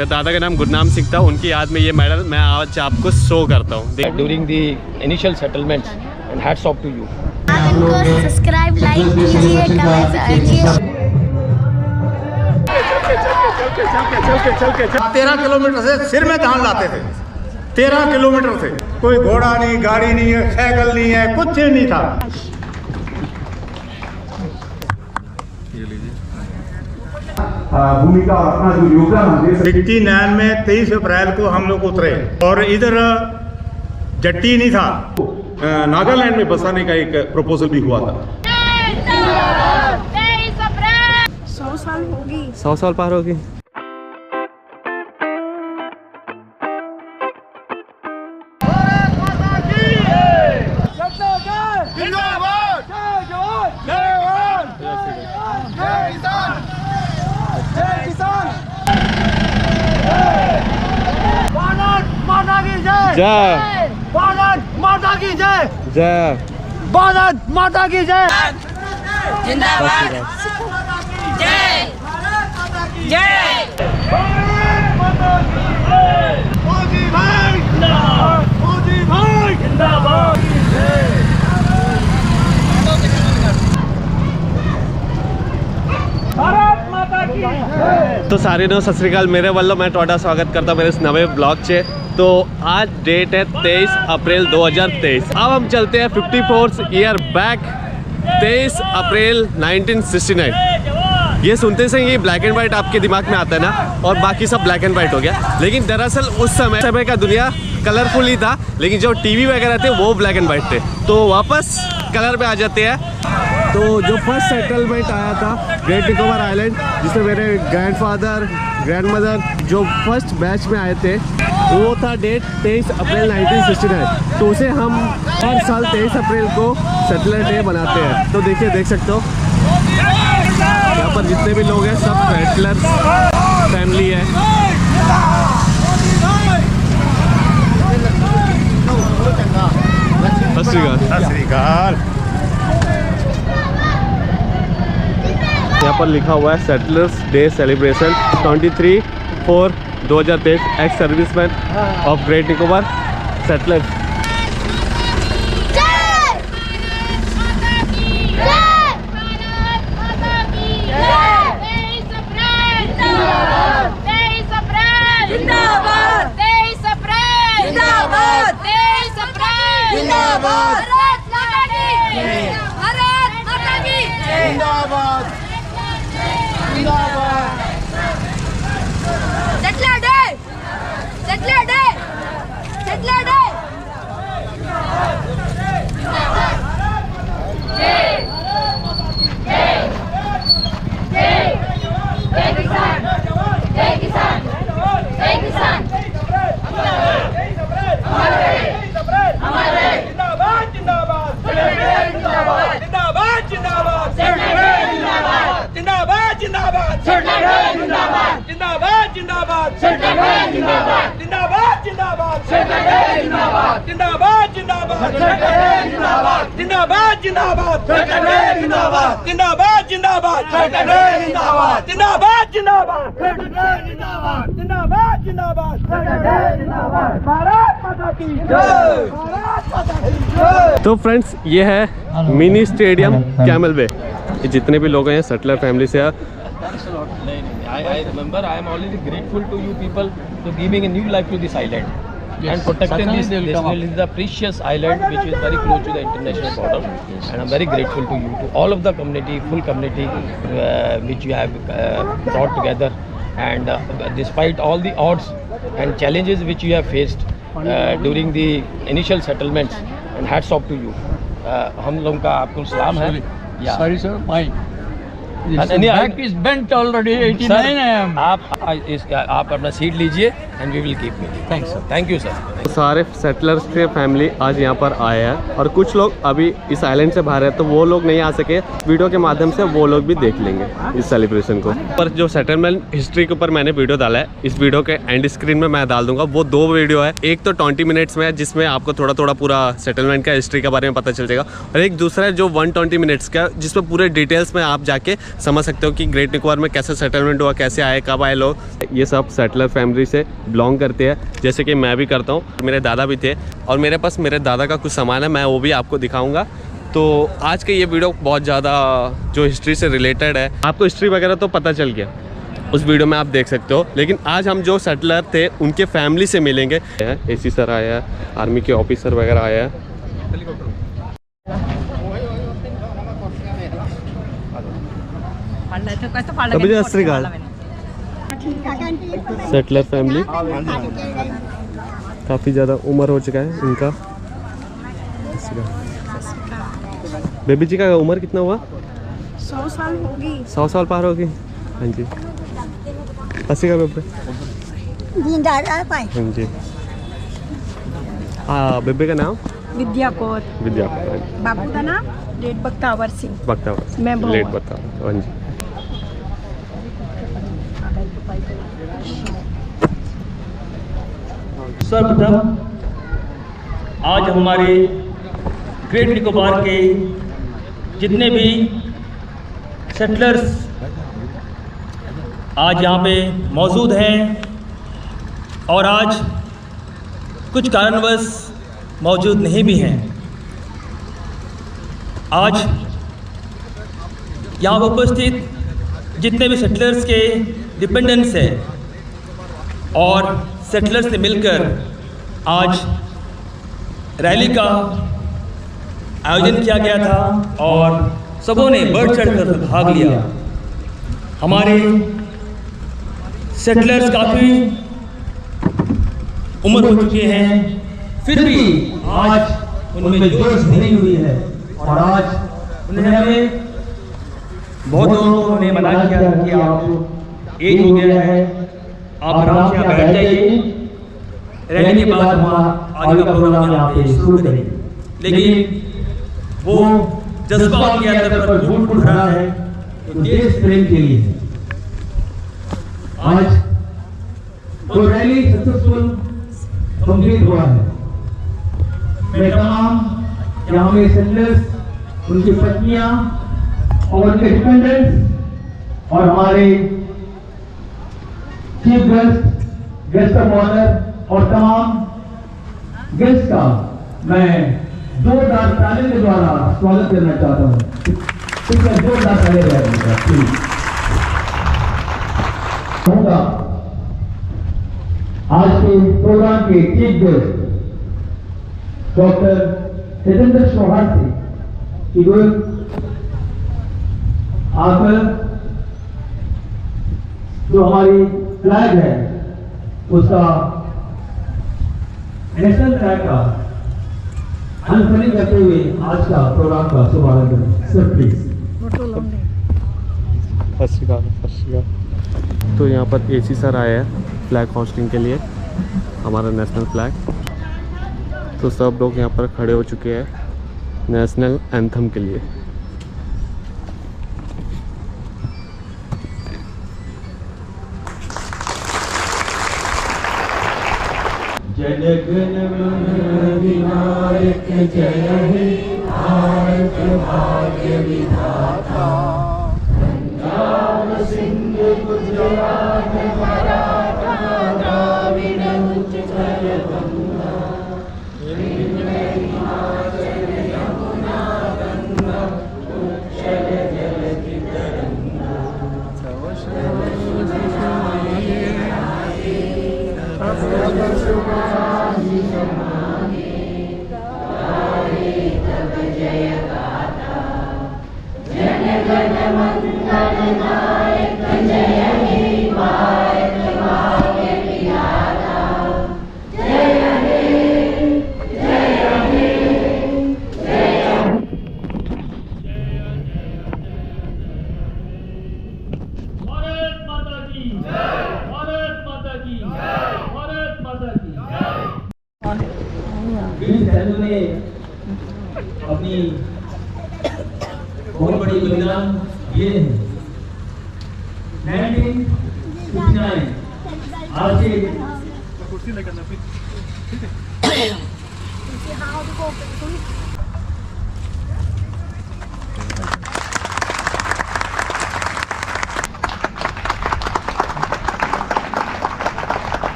मेरे दादा का नाम गुरनाम सिंह था, उनकी याद में ये मेडल मैं आज आपको शो करता हूँ। During the initial settlements and hats off to you. आप इनको सब्सक्राइब लाइक कीजिए, कमेंट कीजिए। 13 किलोमीटर से सिर में धान लाते थे, 13 किलोमीटर से। कोई घोड़ा नहीं, गाड़ी नहीं है, साइकिल नहीं है, कुछ नहीं था। भूमिका और अपना जो योगदान 69 में 23 अप्रैल को हम लोग उतरे और इधर जट्टी नहीं था। नागालैंड में बसाने का एक प्रपोजल भी हुआ था। 100 साल होगी, 100 साल पार होगी। जय भारत माता की जय, जय भारत माता की जय, जिंदाबाद, जय जय मोदी भाई जिंदाबाद, मोदी भाई जिंदाबाद। भारत माता की जय। तो सारे नो सत श्री अकाल, मेरे वालों मैं ਤੁਹਾਡਾ स्वागत करता मेरे इस नवे ब्लॉग से। तो आज डेट है 23 अप्रैल 2023। अब हम चलते हैं 54 ईयर बैक, 23 अप्रैल 1969। ये सुनते से ये ब्लैक एंड वाइट आपके दिमाग में आता है ना, और बाकी सब ब्लैक एंड वाइट हो गया। लेकिन दरअसल उस समय का दुनिया कलरफुल ही था, लेकिन जो टीवी वगैरह थे वो ब्लैक एंड वाइट थे। तो वापस कलर पे आ जाते हैं। तो जो फर्स्ट सेटलमेंट आया था ग्रेट निकोबार आइलैंड, जिसमें मेरे ग्रैंडफादर ग्रैंडमदर जो फर्स्ट बैच में आए थे, वो था डेट 23 अप्रैल 1969। तो उसे हम हर साल 23 अप्रैल को सेटलर डे बनाते हैं। तो देखिए, देख सकते हो यहाँ पर जितने भी लोग हैं सब सेटलर फैमिली है। सत श्री अकाल। सत श्री अकाल। यहाँ पर लिखा हुआ है settlers day celebration 23/4/2023 ex serviceman of great Nicobar settlers. तो फ्रेंड्स, ये है मिनी स्टेडियम कैमल वे। ये जितने भी लोग हैं सेटलर फैमिली से हैं। I remember I am always grateful to you people to giving a new life to this island and protecting this is the precious island which is very close to the international border, and I'm very grateful to you, to all of the community, full community which you have brought together, and despite all the odds and challenges which you have faced during the initial settlements, and hats off to you. हम लोगों का आपको सलाम है। Sorry sir, my back is bent already. 89 I am. आप अपना seat लीजिए and we will keep me. Thanks sir, thank you sir. सारे सेटलर्स के फैमिली आज यहाँ पर आए हैं, और कुछ लोग अभी इस आइलैंड से बाहर है, तो वो लोग नहीं आ सके। वीडियो के माध्यम से वो लोग भी देख लेंगे इस सेलिब्रेशन को। पर जो सेटलमेंट हिस्ट्री के ऊपर मैंने वीडियो डाला है, इस वीडियो के एंड स्क्रीन में मैं डाल दूंगा। वो 2 वीडियो है, एक तो 20 मिनट्स में है जिसमें आपको थोड़ा थोड़ा पूरा सेटलमेंट का हिस्ट्री के बारे में पता चल जाएगा, और एक दूसरा है जो 120 मिनट्स का जिसमें पूरे डिटेल्स में आप जाके समझ सकते हो कि ग्रेट निकोबार में कैसे सेटलमेंट हुआ, कैसे आए, कब आए लोग। ये सब सेटलर फैमिली से बिलोंग करते हैं, जैसे कि मैं भी करता हूँ, मेरे दादा भी थे। और मेरे पास मेरे दादा का कुछ सामान है, मैं वो भी आपको दिखाऊँगा। तो आज के ये वीडियो बहुत ज़्यादा जो हिस्ट्री से रिलेटेड है, आपको हिस्ट्री वगैरह तो पता चल गया, उस वीडियो में आप देख सकते हो। लेकिन आज हम जो सेटलर थे उनके फैमिली से मिलेंगे। एसी सर आया है, आर्मी के ऑफिसर वगैरह आया है। सेटलर फैमिली काफ़ी ज़्यादा उम्र हो चुका है इनका। बेबी जी का उम्र कितना हुआ? 100 साल होगी। 100 साल पार होगी। हाँ जी, 80 का बेबे। हाँ जी। हाँ, बेबे का नाम विद्या कौर। विद्या। बापू का नाम लेट बख्तावर सिंह। बख्तावर। मैं लेट बख्तावर। हाँ जी। सर्वप्रथम आज हमारे ग्रेट निकोबार के जितने भी सेटलर्स आज यहाँ पे मौजूद हैं और आज कुछ कारणवश मौजूद नहीं भी हैं, आज यहाँ पर उपस्थित जितने भी सेटलर्स के डिपेंडेंट्स हैं और सेटलर्स से मिलकर आज रैली का आयोजन किया गया था और सबों ने बढ़ चढ़कर भाग लिया। हमारे सेटलर्स काफ़ी उम्र हो चुके हैं, फिर भी आज उनमें जोश भरी हुई है और आज उन्हें हमें बहुत लोगों को उन्हें मना किया कि आप एज हो गया है, आप आराम से यहाँ बैठ जाइए, रहने के बाद हम आगे का प्रोग्राम यहाँ पे शुरू करेंगे। लेकिन वो जज्बा उनके अंदर पर फूट भरा है तो देश प्रेम के लिए आज वो रैली सक्सेसफुल कंप्लीट हुआ है। मैं तमाम यहाँ में सेटलर्स, उनकी पत्नियां और उनके डिपेंडेंट्स और हमारे चीफ गेस्ट ऑफ ऑनर और तमाम गेस्ट का मैं जोरदार ताली के द्वारा स्वागत करना चाहता हूँ। जोरदार ताली होगा। आज के प्रोग्राम के chief guest doctor Tejendra Chauhan से कि वो आकर जो हमारी फ्लैग है उसका नेशनल फ्लैग का अनफोल्डिंग करते हुए आज का प्रोग्राम का शुभारंभ करें। Sir please. सत श्री अकाल। तो यहाँ पर एसी सर आए हैं फ्लैग होस्टिंग के लिए, हमारा नेशनल फ्लैग। तो सब लोग यहाँ पर खड़े हो चुके हैं नेशनल एंथम के लिए। जनगण मन विनायक जय हे भारत भाग्य विधाता, पंजाब सिंध गुजरात मराठा द्राविड़ उत्कल गंगा, हिमाचल यमुना गंगा उच्चल जलधि तरंगा, तव शुभाशि समाने गाये तब जय गाथा, जन गण मंगल नायक जय हे भारत भाग्य विधाता, जय हे जय हे जय। भारत माता की जय, भारत माता की जय, भारत माता की जय। वीर सैनिकों ने अपनी बहुत बड़ी बलिदान दिए हैं। 1959 आज से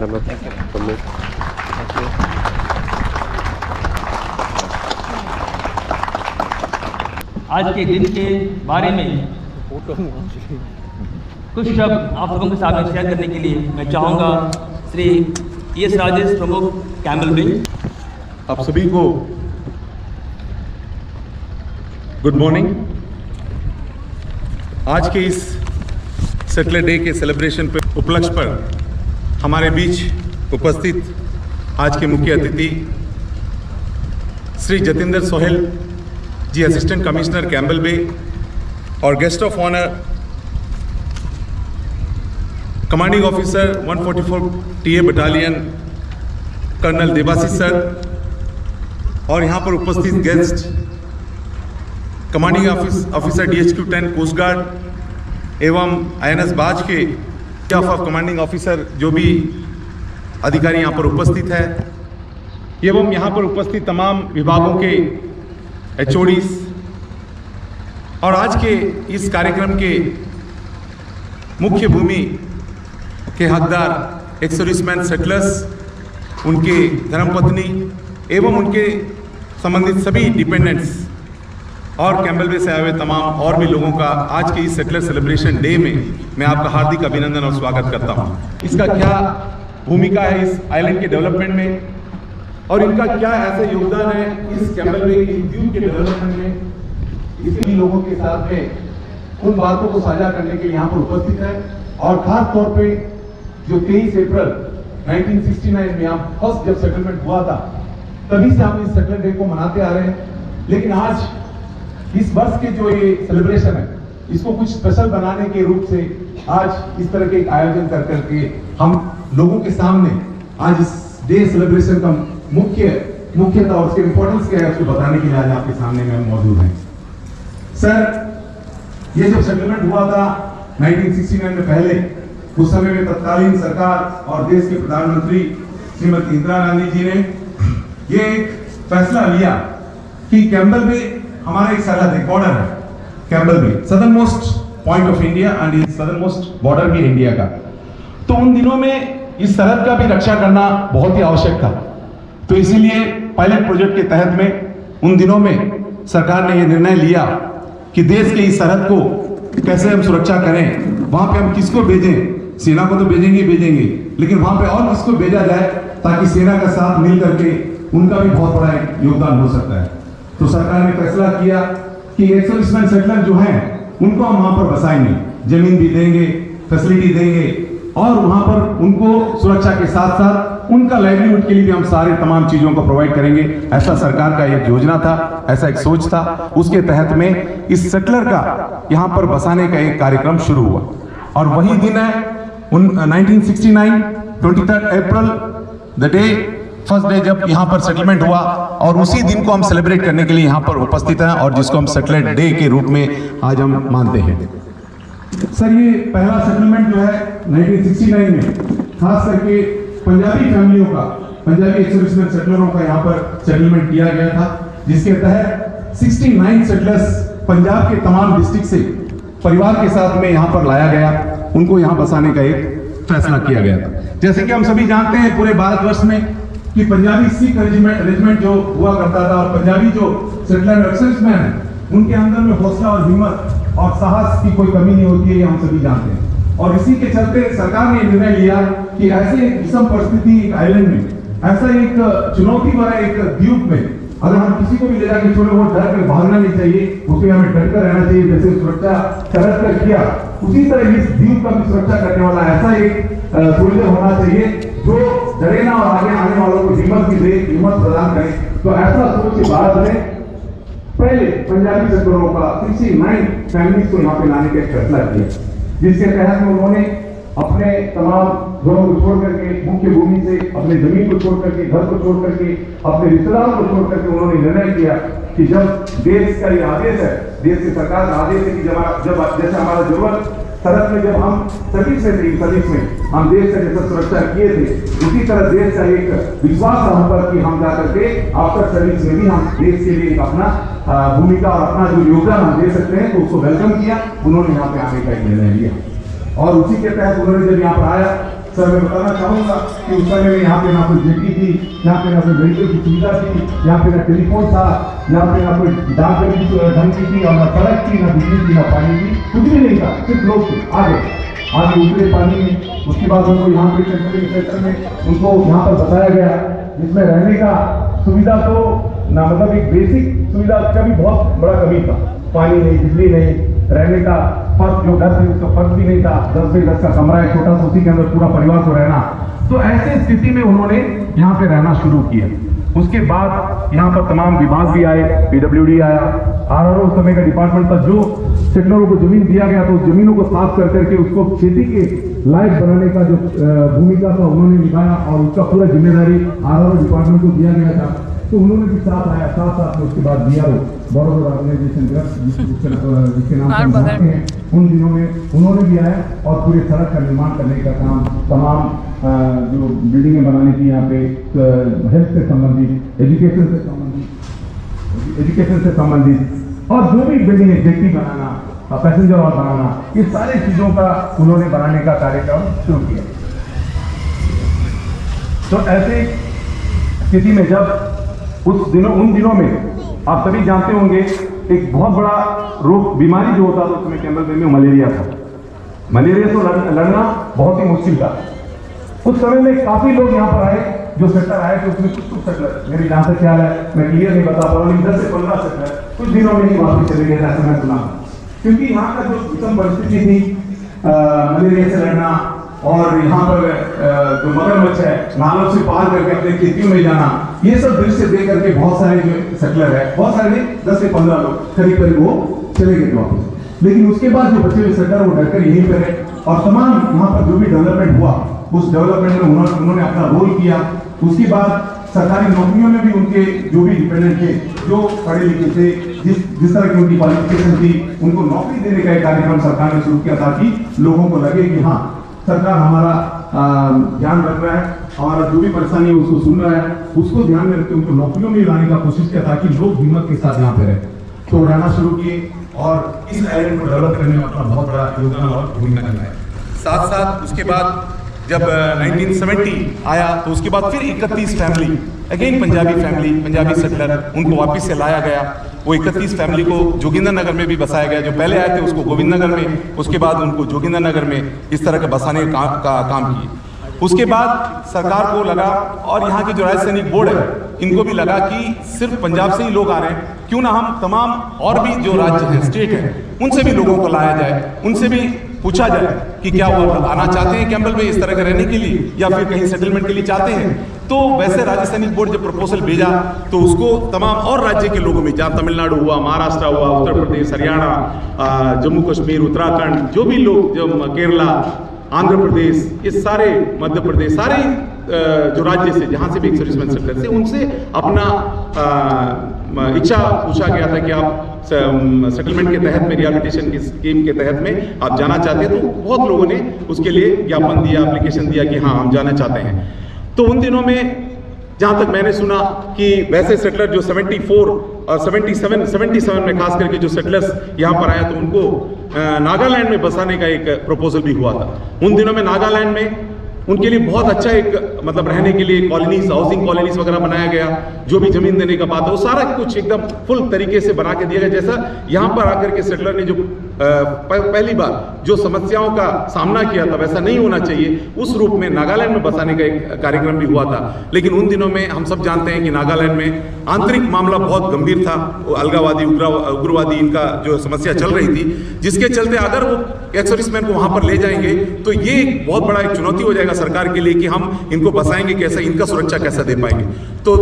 मैम। आज के दिन के बारे में कुछ शब्द आप लोगों के साथ शेयर करने के लिए मैं चाहूँगा श्री ES राजेश, प्रमुख कैम्बल बे। आप सभी को गुड मॉर्निंग। आज के इस सेटलर डे के सेलिब्रेशन पे उपलक्ष्य पर हमारे बीच उपस्थित आज के मुख्य अतिथि श्री जतिंदर सोहेल जी, असिस्टेंट कमिश्नर कैम्बल बे, और guest of honour commanding officer 144 TA battalion colonel Debashish sir, और यहाँ पर उपस्थित guest commanding officer DHQ 10 coast guard एवं INS बाज के स्टाफ ऑफ कमांडिंग ऑफिसर जो भी अधिकारी यहाँ पर उपस्थित है, एवं यहाँ पर उपस्थित तमाम विभागों के HODs, और आज के इस कार्यक्रम के मुख्य भूमि के हकदार एक्स सर्विसमैन सेटलर्स, उनके धर्मपत्नी एवं उनके संबंधित सभी डिपेंडेंट्स और कैम्बल बे से आए हुए तमाम और भी लोगों का आज के इस सेटलर सेलिब्रेशन डे में मैं आपका हार्दिक अभिनंदन और स्वागत करता हूं। इसका क्या भूमिका है इस आइलैंड के डेवलपमेंट में, और इनका क्या ऐसा योगदान है इस कैम्बल बे के द्वीप के डेवलपमेंट में, इसलिए लोगों के साथ में उन बातों को साझा करने के लिए यहाँ पर उपस्थित है। और खास तौर पे जो 23 अप्रैल 1969 में हम फर्स्ट जब सेटलमेंट हुआ था, तभी से हम इस सेटलर डे को मनाते आ रहे हैं। लेकिन आज इस वर्ष के जो ये सेलिब्रेशन है, इसको कुछ स्पेशल बनाने के रूप से आज इस तरह के एक आयोजन कर करके हम लोगों के सामने आज इस डे सेलिब्रेशन का मुख्यता और उसके इंपॉर्टेंस क्या है उसको बताने के लिए आज आपके सामने में मौजूद हैं। सर, ये जब सेटलमेंट हुआ था 1969 में, पहले उस समय में तत्कालीन सरकार और देश के प्रधानमंत्री श्रीमती इंदिरा गांधी जी ने ये एक फैसला लिया कि कैम्बल बे हमारा एक सरहद है, बॉर्डर है। Campbell Bay southernmost point of India and southernmost border भी इंडिया का। तो उन दिनों में इस सरहद का भी रक्षा करना बहुत ही आवश्यक था। तो इसीलिए पायलट प्रोजेक्ट के तहत में उन दिनों में सरकार ने यह निर्णय लिया कि देश के इस सरहद को कैसे हम सुरक्षा करें, वहां पे हम किसको भेजें, सेना को तो भेजेंगे, लेकिन वहां पे और किसको भेजा जाए ताकि सेना का साथ मिल करके उनका भी बहुत बड़ा योगदान हो सकता है। तो सरकार ने फैसला किया कि एक्स सर्विसमैन सेटलर जो हैं उनको हम वहां पर बसाएंगे, जमीन भी देंगे, फैसिलिटी देंगे, और वहां पर उनको सुरक्षा के साथ साथ उनका लाइवलीहुड के लिए भी हम सारे तमाम चीजों को प्रोवाइड करेंगे। ऐसा सरकार का एक योजना था, ऐसा एक सोच था। उसके तहत में इस सेटलर का यहां पर बसाने का एक कार्यक्रम शुरू हुआ, और वही दिन है 1969 23 अप्रैल, द डे फर्स्ट डे जब यहाँ पर सेटलमेंट हुआ, और उसी दिन को हम सेलिब्रेट करने के लिए यहाँ पर उपस्थित हैं, और जिसको हम सेटलर डे के रूप में आज हम मानते हैं। सर, ये पहला सेटलमेंट जो है 1969 में खास करके पंजाबी फैमिलियों का, पंजाबी एक्स सर्विसमैन सेटलरों का यहाँ पर सेटलमेंट किया गया था, जिसके तहत 69 सेटलर्स पंजाब के तमाम डिस्ट्रिक्ट से परिवार के साथ में यहाँ पर लाया गया, उनको यहाँ बसाने का एक फैसला किया गया था। जैसे कि हम सभी जानते हैं पूरे भारतवर्ष में कि पंजाबी सिख रेजिमेंट जो हुआ करता था, और पंजाबी जो सेटलर एक्स सर्विसमैन है, उनके अंदर में हौसला और हिम्मत और साहस की कोई कमी नहीं होती है, ये हम सभी जानते हैं। और इसी के चलते सरकार ने निर्णय लिया कि ऐसे एक विषम परिस्थिति एक आइलैंड में, ऐसा एक चुनौती भरा एक द्वीप में अगर हम किसी को भी ले जाकर छोड़े, वो डर कर भागना नहीं चाहिए, उसके हमें डर कर रहना चाहिए। जैसे सुरक्षा सरहद कर किया, उसी तरह इस द्वीप का भी सुरक्षा करने वाला ऐसा एक सोल्जर होना चाहिए जो डरे ना और आगे आने वालों को हिम्मत भी दे, हिम्मत प्रदान करे। तो ऐसा सोच के भारत ने पहले पंजाबी सेटलरों का 69 फैमिलीज को यहाँ पे लाने का फैसला किया, जिसके तहत में उन्होंने अपने तमाम घरों को छोड़ करके, मुख्य भूमि से अपने जमीन को छोड़ करके, घर को छोड़ करके, अपने रिश्तेदारों को छोड़ करके उन्होंने निर्णय किया कि जब देश का ये आदेश है, देश की सरकार का आदेश है कि जब जैसे हमारा जरूरत सरहद में जब हम सर्विस में हम देश का जैसा सुरक्षा किए थे, उसी तरह देश का एक विश्वास हम पर कि हम जा करके आफ्टर सर्विस में भी हम देश के लिए अपना भूमिका और अपना जो योगदान हम दे सकते हैं, तो उसको वेलकम किया। उन्होंने यहाँ पे आने का निर्णय लिया, और उसी के तहत उन्होंने जब यहाँ पर आया सर मैं बताना चाहूँगा कि उस समय में यहाँ पे ना कोई जेटी थी, यहाँ पे ना कोई मेडिकल की सुविधा थी, यहाँ पे ना टेलीफोन था, यहाँ पे ना कोई डाकघर की ढंग की थी, और ना सड़क थी, ना बिजली थी, ना पानी थी, कुछ भी नहीं था, सिर्फ लोग थे। आगे उतरे पानी में। उसके बाद उनको यहाँ पे सेक्टर में उनको यहाँ पर बताया गया, जिसमें रहने का सुविधा तो ना, मतलब एक बेसिक सुविधा का भी बहुत बड़ा कमी था। पानी नहीं, बिजली नहीं, रहने का फर्श, जो घर थे उसका फर्श भी नहीं था, 10 बाई 10 का कमरा है छोटा सा, उसी के अंदर पूरा परिवार को रहना। तो ऐसे स्थिति में उन्होंने यहाँ पे रहना शुरू किया। उसके बाद यहाँ पर तमाम विभाग भी आए, PWD आया, RRO उस समय का डिपार्टमेंट था। जो सेटलरों को जमीन दिया गया तो उस जमीनों को साफ कर करके उसको खेती के लायक बनाने का जो भूमिका था उन्होंने निभाया, और उसका पूरा जिम्मेदारी RRO डिपार्टमेंट को दिया गया था। तो उन्होंने भी साथ आया, साथ में उसके बाद BRO बड़ौदा ऑर्गेनाइजेशन जिसके नाम से जानते हैं, उन दिनों में उन्होंने भी आया और पूरे सड़क का निर्माण करने का काम, तमाम जो बिल्डिंगें बनानी थी यहाँ पे, हेल्थ से संबंधित, एजुकेशन से संबंधित, और जो भी बिल्डिंग जेटी बनाना, पैसेंजर हॉल बनाना, ये सारी चीज़ों का उन्होंने बनाने का कार्यक्रम शुरू किया। तो ऐसे स्थिति में जब उन दिनों में आप सभी जानते होंगे एक बहुत बड़ा रोग, बीमारी जो होता था उस समय कैंपल में मलेरिया था। मलेरिया से लड़ना बहुत ही मुश्किल था। उस समय में काफी लोग यहाँ पर आए, जो सेक्टर आए थे उसमें कुछ सेक्टर, मेरी जहाँ से ख्याल है, मैं क्लियर नहीं बता पा रहा हूँ, 10 से 15 सेक्टर कुछ दिनों में ही वापस चले गए, ऐसा मैं सुना। क्योंकि यहाँ का जो विषम परिस्थिति थी, मलेरिया से लड़ना, और यहाँ पर जो मगरमच्छ है, नालों से पार करके अपने खेतियों में जाना, ये सब दृश्य देख करके बहुत सारे जो सेटलर है, बहुत सारे नहीं, 10 से 15 लोग करीब वो चले गए वापस। लेकिन उसके बाद जो बचे हुए सेटलर वो डरकर यहीं पर है, और तमाम यहाँ पर जो भी डेवलपमेंट हुआ उस डेवलपमेंट में उन्होंने अपना रोल किया। उसके बाद सरकारी नौकरियों में भी उनके जो भी डिपेंडेंट थे, जो पढ़े लिखे थे, जिस तरह की उनकी क्वालिफिकेशन थी, उनको नौकरी देने का एक कार्यक्रम सरकार ने शुरू किया, ताकि लोगों को लगे कि हाँ सरकार हमारा ध्यान रख रहा है, हमारा जो भी परेशानी है उसको सुन रहा है, उसको ध्यान में रखते उनको नौकरियों में लाने का कोशिश किया, ताकि लोग हिम्मत के साथ यहाँ पे रहे। तो रहना शुरू किए, और इस आइलैंड को डेवलप करने में अपना बहुत बड़ा योगदान और भूमिका निभाया। साथ साथ उसके बाद जब 1970 आया तो उसके बाद फिर 31 फैमिली, अगेन पंजाबी सेटलर, उनको वापस से लाया गया। वो 31 फैमिली को जोगिंदर नगर में भी बसाया गया। जो पहले आए थे उसको गोविंद नगर में, उसके बाद उनको जोगिंदर नगर में इस तरह के बसाने का काम किए। उसके बाद सरकार को लगा, और यहाँ के जो राज्य सैनिक बोर्ड है इनको भी लगा कि सिर्फ पंजाब से ही लोग आ रहे हैं, क्यों ना हम तमाम और भी जो राज्य हैं, स्टेट हैं, उनसे भी लोगों को लाया जाए, उनसे भी पूछा जाए कि क्या वो आना चाहते हैं कैंपल में इस तरह के रहने के लिए, या फिर कहीं सेटलमेंट के लिए चाहते हैं। तो वैसे राज्य सैनिक बोर्ड जब प्रपोजल भेजा तो उसको तमाम और राज्य के लोगों में, जहाँ तमिलनाडु हुआ, महाराष्ट्र हुआ, उत्तर प्रदेश, हरियाणा, जम्मू कश्मीर, उत्तराखंड, जो भी लोग, जो केरला, आंध्र प्रदेश, ये सारे, मध्य प्रदेश, सारे जो राज्य से, जहाँ से भी एक्स-सर्विसमैन सेटलर थे, उनसे अपना इच्छा पूछा गया था कि आप सेटलमेंट के तहत में, रिहैबिलिटेशन की स्कीम के तहत में आप जाना चाहते हैं। तो बहुत लोगों ने उसके लिए ज्ञापन दिया, एप्लीकेशन दिया कि हाँ हम जाना चाहते हैं। तो उन दिनों में जहाँ तक मैंने सुना कि वैसे सेटलर जो 74 और 77 में खास करके जो सेटलर्स यहाँ पर आए तो उनको नागालैंड में बसाने का एक प्रपोजल भी हुआ था। उन दिनों में नागालैंड में उनके लिए बहुत अच्छा एक मतलब रहने के लिए कॉलोनीज, हाउसिंग कॉलोनीज वगैरह बनाया गया। जो भी जमीन देने का बात है वो सारा कुछ एकदम फुल तरीके से बना के दिया गया। जैसा यहाँ पर आकर के सेटलर ने जो पहली बार जो समस्याओं का सामना किया था वैसा नहीं होना चाहिए, उस रूप में नागालैंड में बसाने का एक कार्यक्रम भी हुआ था। लेकिन उन दिनों में हम सब जानते हैं कि नागालैंड में आंतरिक मामला बहुत गंभीर था, अलगावादी, उग्रवादी, इनका जो समस्या चल रही थी, जिसके चलते अगर वो एक्स-सर्विसमैन को वहां पर ले जाएंगे तो ये एक बहुत बड़ा एक चुनौती हो जाएगा सरकार के लिए कि हम इनको बसाएंगे कैसे, इनका सुरक्षा कैसे दे पाएंगे। तो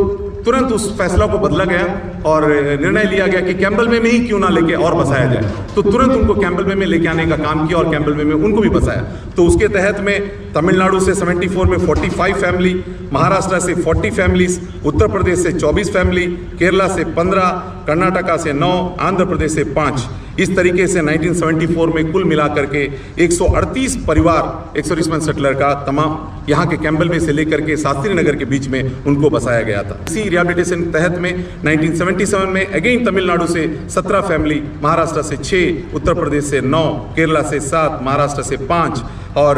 तुरंत उस फैसला को बदला गया और निर्णय लिया गया कि कैंपबेल बे में ही क्यों ना लेके और बसाया जाए। तो तुरंत उनको कैंपबेल बे में लेके आने का काम किया और कैंपबेल बे में उनको भी बसाया। तो उसके तहत में तमिलनाडु से 74 में 45 फैमिली, महाराष्ट्र से 40 फैमिलीज, उत्तर प्रदेश से 24 फैमिली, केरला से 15, कर्नाटका से 9, आंध्र प्रदेश से 5, इस तरीके से 1974 में कुल मिलाकर के 138 परिवार एक्स-सर्विसमैन सेटलर का तमाम यहाँ के कैंपबेल बे से लेकर के शास्त्री नगर के बीच में उनको बसाया गया था। इसी रिहैबिलिटेशन तहत में 1977 में अगेन तमिलनाडु से 17 फैमिली, महाराष्ट्र से 6, उत्तर प्रदेश से 9, केरला से 7, महाराष्ट्र से 5 और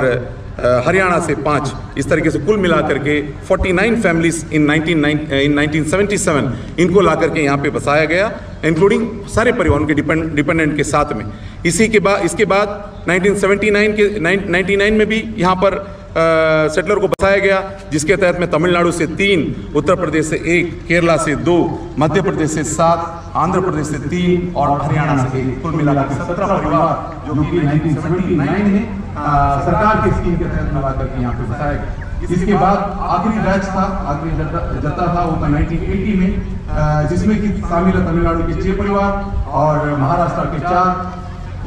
हरियाणा से 5, इस तरीके से कुल मिलाकर के 49 फैमिलीज इन 1977 इनको ला करके यहाँ पे बसाया गया, इंक्लूडिंग सारे परिवारों के डिपेंडेंट के साथ में। इसके बाद 1999 में भी यहाँ पर सेटलर को बसाया गया, जिसके तहत में तमिलनाडु से 3, उत्तर प्रदेश से 1, केरला से 2, मध्य प्रदेश से 7, आंध्र प्रदेश से 3 और हरियाणा से 1, कुल मिलाकर 17 परिवार जो कि 1979 में सरकार की स्कीम के तहत मिला करके यहाँ पे बसाया गया। इसके बाद आखिरी बैच था, आखिरी जत्था था वो 1980 में, जिसमें कि शामिल है तमिलनाडु के 6 परिवार और महाराष्ट्र के 4,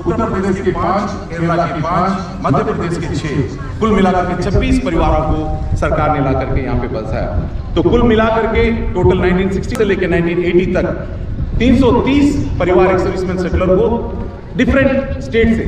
उत्तर प्रदेश के 5, केरला के 5, मध्य प्रदेश के 6, कुल मिलाकर के 26 परिवारों को सरकार ने ला करके यहाँ पे बसाया। तो कुल मिलाकर के टोटल 1960 से लेकर 1980 तक 330 परिवार एक्स-सर्विसमैन सेटलर को डिफरेंट स्टेट से,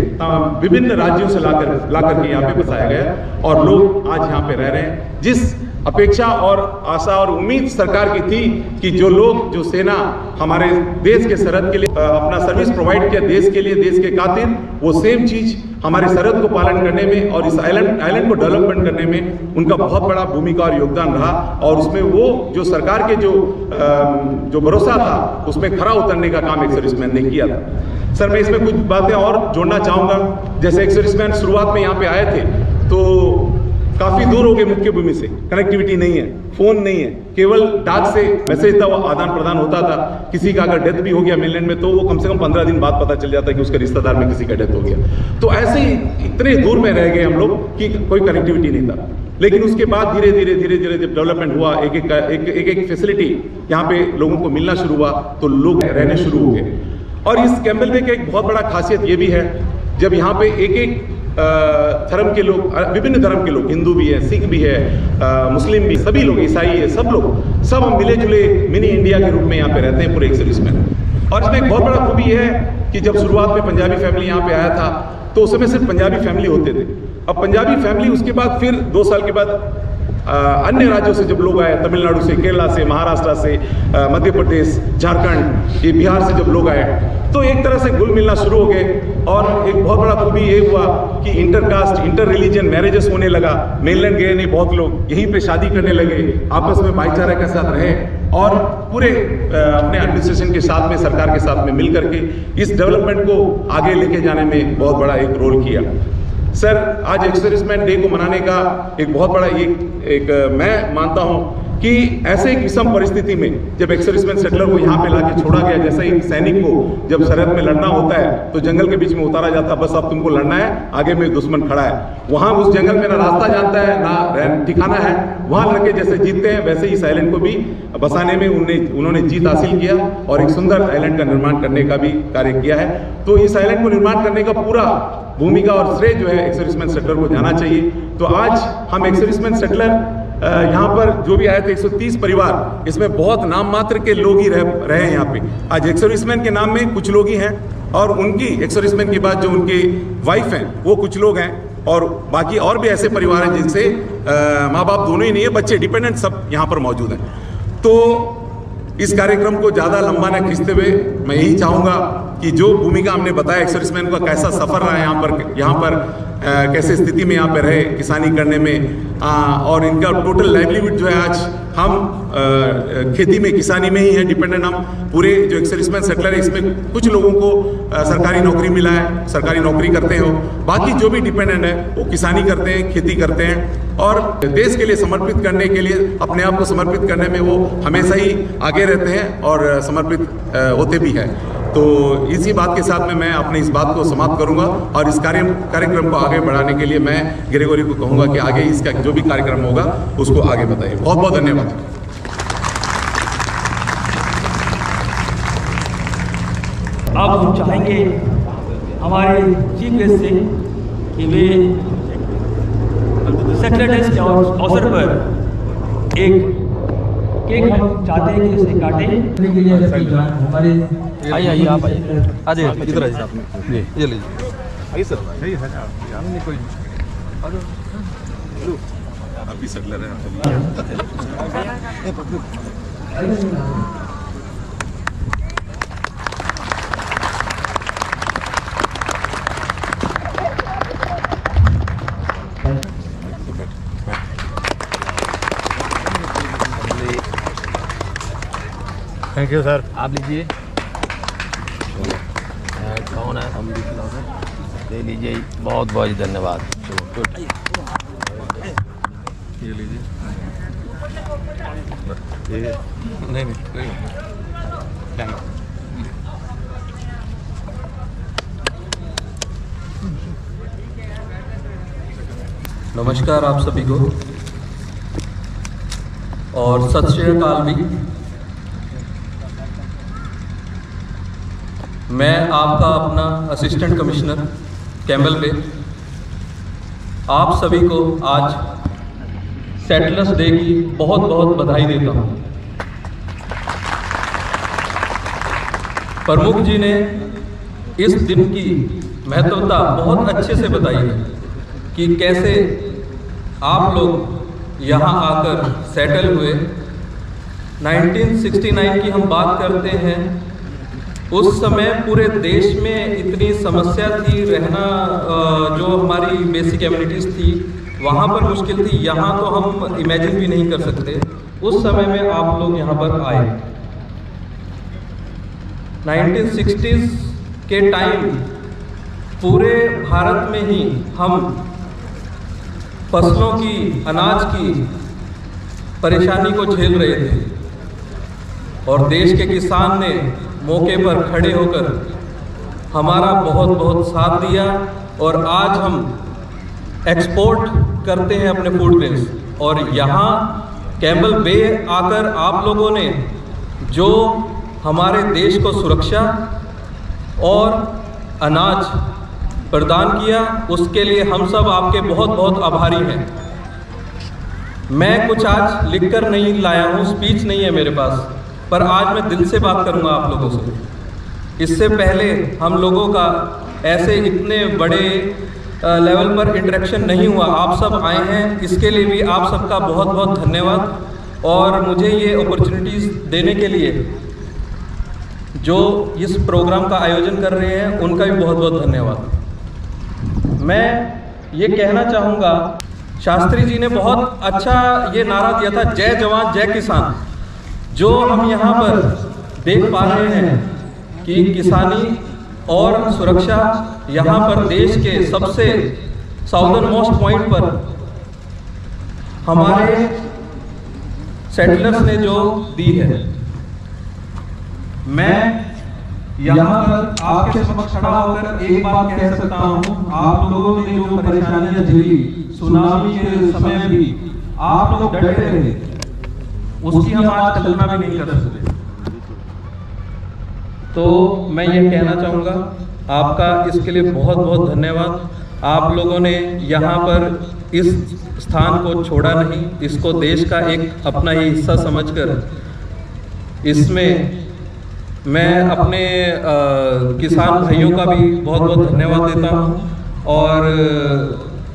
विभिन्न राज्यों से ला करके यहाँ पे बसाया गया और लोग आज यहाँ पे रह रहे हैं। जिस अपेक्षा और आशा और उम्मीद सरकार की थी कि जो लोग, जो सेना हमारे देश के सरहद के लिए अपना सर्विस प्रोवाइड किया, देश के लिए, देश के खातिर, वो सेम चीज हमारे सरहद को पालन करने में और इस आइलैंड को डेवलपमेंट करने में उनका बहुत बड़ा भूमिका और योगदान रहा। और उसमें वो जो सरकार के जो भरोसा था उसमें खरा उतरने का काम एक्स-सर्विसमैन ने किया था। सर, मैं इसमें कुछ बातें और जोड़ना चाहूँगा। जैसे एक्स-सर्विसमैन शुरुआत में यहाँ पे आए थे तो काफ़ी दूर हो गए मुख्य भूमि से, कनेक्टिविटी नहीं है, फ़ोन नहीं है, केवल डाक से मैसेज था, वो आदान प्रदान होता था। किसी का अगर डेथ भी हो गया मेनलैंड में तो वो कम से कम 15 दिन बाद पता चल जाता है कि उसके रिश्तेदार में किसी का डेथ हो गया। तो ऐसे ही इतने दूर में रह गए हम लोग कि कोई कनेक्टिविटी नहीं था। लेकिन उसके बाद धीरे धीरे जब डेवलपमेंट हुआ, एक फैसिलिटी यहाँ पे लोगों को मिलना शुरू हुआ तो लोग रहने शुरू हो गए। और इस कैंपबेल बे का एक बहुत बड़ा खासियत ये भी है, जब यहाँ पे एक धर्म के लोग, विभिन्न धर्म के लोग, हिंदू भी है, सिख भी है, मुस्लिम भी, सभी लोग, ईसाई है, सब हम मिले जुले मिनी इंडिया के रूप में यहाँ पे रहते हैं पूरे एक्स-सर्विसमैन। और इसमें एक बहुत बड़ा खूबी है कि जब शुरुआत में पंजाबी फैमिली यहाँ पे आया था तो उस समय सिर्फ पंजाबी फैमिली होते थे। अब पंजाबी फैमिली उसके बाद फिर 2 साल के बाद अन्य राज्यों से जब लोग आए, तमिलनाडु से, केरला से, महाराष्ट्र से, मध्य प्रदेश, झारखंड, ये बिहार से जब लोग आए तो एक तरह से घुल मिलना शुरू हो गए। और एक बहुत बड़ा खूबी ये हुआ कि इंटरकास्ट, इंटर रिलीजन मैरिजेस होने लगा। मेनलैंड गए नहीं बहुत लोग, यहीं पे शादी करने लगे, आपस में भाईचारे के साथ रहे और पूरे अपने एडमिनिस्ट्रेशन के साथ में, सरकार के साथ में मिल करके इस डेवलपमेंट को आगे लेके जाने में बहुत बड़ा एक रोल किया। सर, आज एक्स-सर्विसमैन डे को मनाने का एक बहुत बड़ा एक मैं मानता हूँ कि ऐसे एक विषम परिस्थिति में जब एक्स-सर्विसमैन सेटलर को यहाँ पे लाके छोड़ा गया, जैसे एक सैनिक को जब सरहद में लड़ना होता है तो जंगल के बीच में उतारा जाता है, बस अब तुमको लड़ना है, आगे में दुश्मन खड़ा है। वहाँ उस जंगल में ना रास्ता जानता है, ना ठिकाना है, वहाँ लड़के जैसे जीतते हैं वैसे ही इस आइलैंड को भी बसाने में उन्होंने जीत हासिल किया और एक सुंदर आइलैंड का निर्माण करने का भी कार्य किया है। तो इस आइलैंड को निर्माण करने का पूरा भूमिका और श्रेय जो है एक्स-सर्विसमैन सेटलर को जाना चाहिए। तो आज हम एक्स-सर्विसमैन सेटलर यहाँ पर जो भी आए थे 130 परिवार, इसमें बहुत नाम मात्र के लोग ही रहे हैं यहाँ पे। आज एक्स-सर्विसमैन के नाम में कुछ लोग ही हैं और उनकी एक्स-सर्विसमैन के बाद जो उनकी वाइफ हैं वो कुछ लोग हैं और बाकी और भी ऐसे परिवार हैं जिनसे माँ बाप दोनों ही नहीं है, बच्चे डिपेंडेंट सब यहाँ पर मौजूद हैं। तो इस कार्यक्रम को ज़्यादा लंबा न खींचते हुए मैं यही चाहूँगा कि जो भूमिका हमने बताया एक्स-सर्विसमैन का कैसा सफ़र रहा है यहाँ पर कैसे स्थिति में यहाँ पे रहे किसानी करने में और इनका टोटल लाइवलीहुड जो है आज हम खेती में, किसानी में ही है डिपेंडेंट। हम पूरे जो एक्स-सर्विसमैन सेटलर है इसमें कुछ लोगों को सरकारी नौकरी मिला है, सरकारी नौकरी करते हो, बाकी जो भी डिपेंडेंट है वो किसानी करते हैं, खेती करते हैं और देश के लिए समर्पित करने के लिए, अपने आप को समर्पित करने में वो हमेशा ही आगे रहते हैं और समर्पित होते भी हैं। तो इसी बात के साथ में मैं अपने इस बात को समाप्त करूंगा और इस कार्यक्रम को आगे बढ़ाने के लिए मैं ग्रेगोरी को कहूंगा कि आगे इसका जो भी कार्यक्रम होगा उसको आगे बताइए। बहुत बहुत धन्यवाद। अब हम चाहेंगे हमारे चीफ गेस्ट से कि वे सेटलर डेज के अवसर पर एक केक हम चाहते हैं कि उसे काटें के लिए हमारे आइए आप आइए, आ जाइए इधर आइए आप जी, ये लीजिए। आइए सर, सही है नहीं कोई आप भी सेटलर हैं। Thank you sir. आप लीजिए। कौन है? हम ले लीजिए। बहुत बहुत धन्यवाद। गुड। ये लीजिए। नहीं कोई नमस्कार आप सभी को और सत श्री अकाल भी। मैं आपका अपना असिस्टेंट कमिश्नर कैंबल बे आप सभी को आज सेटलर्स डे की बहुत बहुत बधाई देता हूँ। प्रमुख जी ने इस दिन की महत्वता बहुत अच्छे से बताई है कि कैसे आप लोग यहाँ आकर सेटल हुए। 1969 की हम बात करते हैं, उस समय पूरे देश में इतनी समस्या थी, रहना जो हमारी बेसिक एमिनिटीज़ थी वहाँ पर मुश्किल थी। यहाँ तो हम इमेजिन भी नहीं कर सकते। उस समय में आप लोग यहाँ पर आए। 1960s के टाइम पूरे भारत में ही हम फसलों की, अनाज की परेशानी को झेल रहे थे और देश के किसान ने मौके पर खड़े होकर हमारा बहुत बहुत साथ दिया और आज हम एक्सपोर्ट करते हैं अपने फूड ग्रेन्स। और यहाँ कैंबल बे आकर आप लोगों ने जो हमारे देश को सुरक्षा और अनाज प्रदान किया, उसके लिए हम सब आपके बहुत बहुत आभारी हैं। मैं कुछ आज लिखकर नहीं लाया हूँ, स्पीच नहीं है मेरे पास, पर आज मैं दिल से बात करूँगा आप लोगों से। इससे पहले हम लोगों का ऐसे इतने बड़े लेवल पर इंटरेक्शन नहीं हुआ। आप सब आए हैं, इसके लिए भी आप सबका बहुत बहुत धन्यवाद। और मुझे ये अपॉर्चुनिटीज़ देने के लिए जो इस प्रोग्राम का आयोजन कर रहे हैं उनका भी बहुत बहुत धन्यवाद। मैं ये कहना चाहूँगा, शास्त्री जी ने बहुत अच्छा ये नारा दिया था, जय जवान जय किसान। जो हम यहाँ पर देख पा रहे हैं कि किसानी और सुरक्षा यहाँ पर देश के सबसे साउदर्न मोस्ट पॉइंट पर हमारे सेटलर्स ने जो दी है। मैं यहाँ पर आपके समक्ष खड़ा होकर एक बात कह सकता हूँ, आप लोगों ने जो परेशानियां झेली सुनामी के समय भी आप लोग डटे रहे, उसकी हम आज कल्पना भी नहीं कर सकते। तो मैं ये कहना चाहूँगा, आपका इसके लिए बहुत बहुत धन्यवाद। आप लोगों ने यहाँ पर इस स्थान को छोड़ा नहीं, इसको देश का एक अपना ही हिस्सा समझकर इसमें मैं अपने किसान भाइयों का भी बहुत बहुत धन्यवाद देता हूँ। और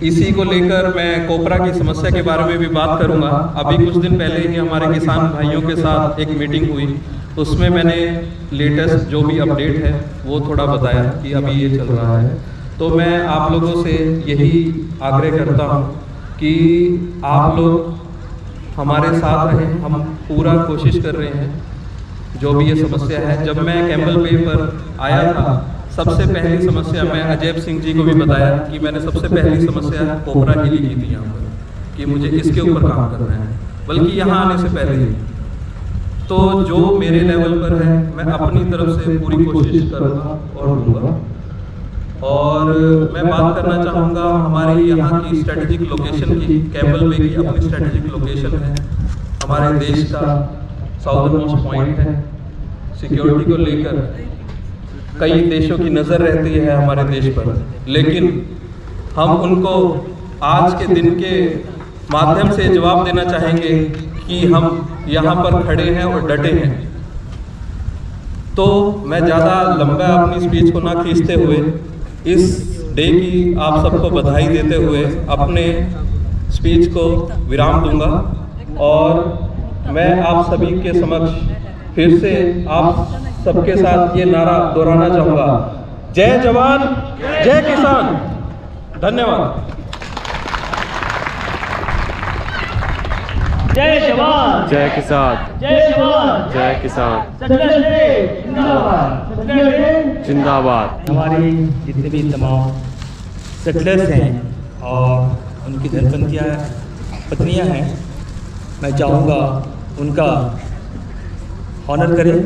इसी को लेकर मैं कोपरा की समस्या के बारे में भी बात करूँगा। अभी कुछ दिन पहले ही हमारे किसान भाइयों के साथ एक मीटिंग हुई, उसमें मैंने लेटेस्ट जो भी अपडेट है वो थोड़ा बताया कि अभी ये चल रहा है। तो मैं आप लोगों से यही आग्रह करता हूँ कि आप लोग हमारे साथ रहें। हम पूरा कोशिश कर रहे हैं जो भी ये समस्या है। जब मैं कैंबल बे पर आया था, सबसे पहली समस्या मैं अजय सिंह जी को भी बताया कि मैंने सबसे पहली समस्या कोपरा की ली थी यहाँ पर कि मुझे इसके ऊपर काम करना है, बल्कि यहाँ आने से पहले ही। तो जो मेरे लेवल पर है मैं अपनी तरफ से पूरी कोशिश करूँगा और दूंगा। और मैं बात करना चाहूँगा हमारी यहाँ की स्ट्रेटेजिक लोकेशन की। कैंबल बे की अपनी स्ट्रेटेजिक लोकेशन है, हमारे देश का साउदर्न मोस्ट पॉइंट है। सिक्योरिटी को लेकर कई देशों की नज़र रहती है हमारे देश पर, लेकिन हम उनको आज के दिन के माध्यम से जवाब देना चाहेंगे कि हम यहाँ पर खड़े हैं और डटे हैं। तो मैं ज़्यादा लंबा अपनी स्पीच को ना खींचते हुए इस डे की आप सबको बधाई देते हुए अपने स्पीच को विराम दूंगा। और मैं आप सभी के समक्ष फिर से आप सबके साथ ये नारा दोहराना चाहूँगा, जय जवान जय किसान। धन्यवाद। जय जवान, जय किसान, जय जवान, जय किसान, सेटलर्स डे जिंदाबाद, सेटलर्स डे जिंदाबाद। हमारे जितने भी तमाम सेटलर्स हैं और उनकी पत्नियां हैं, मैं चाहूँगा उनका ऑनर करें।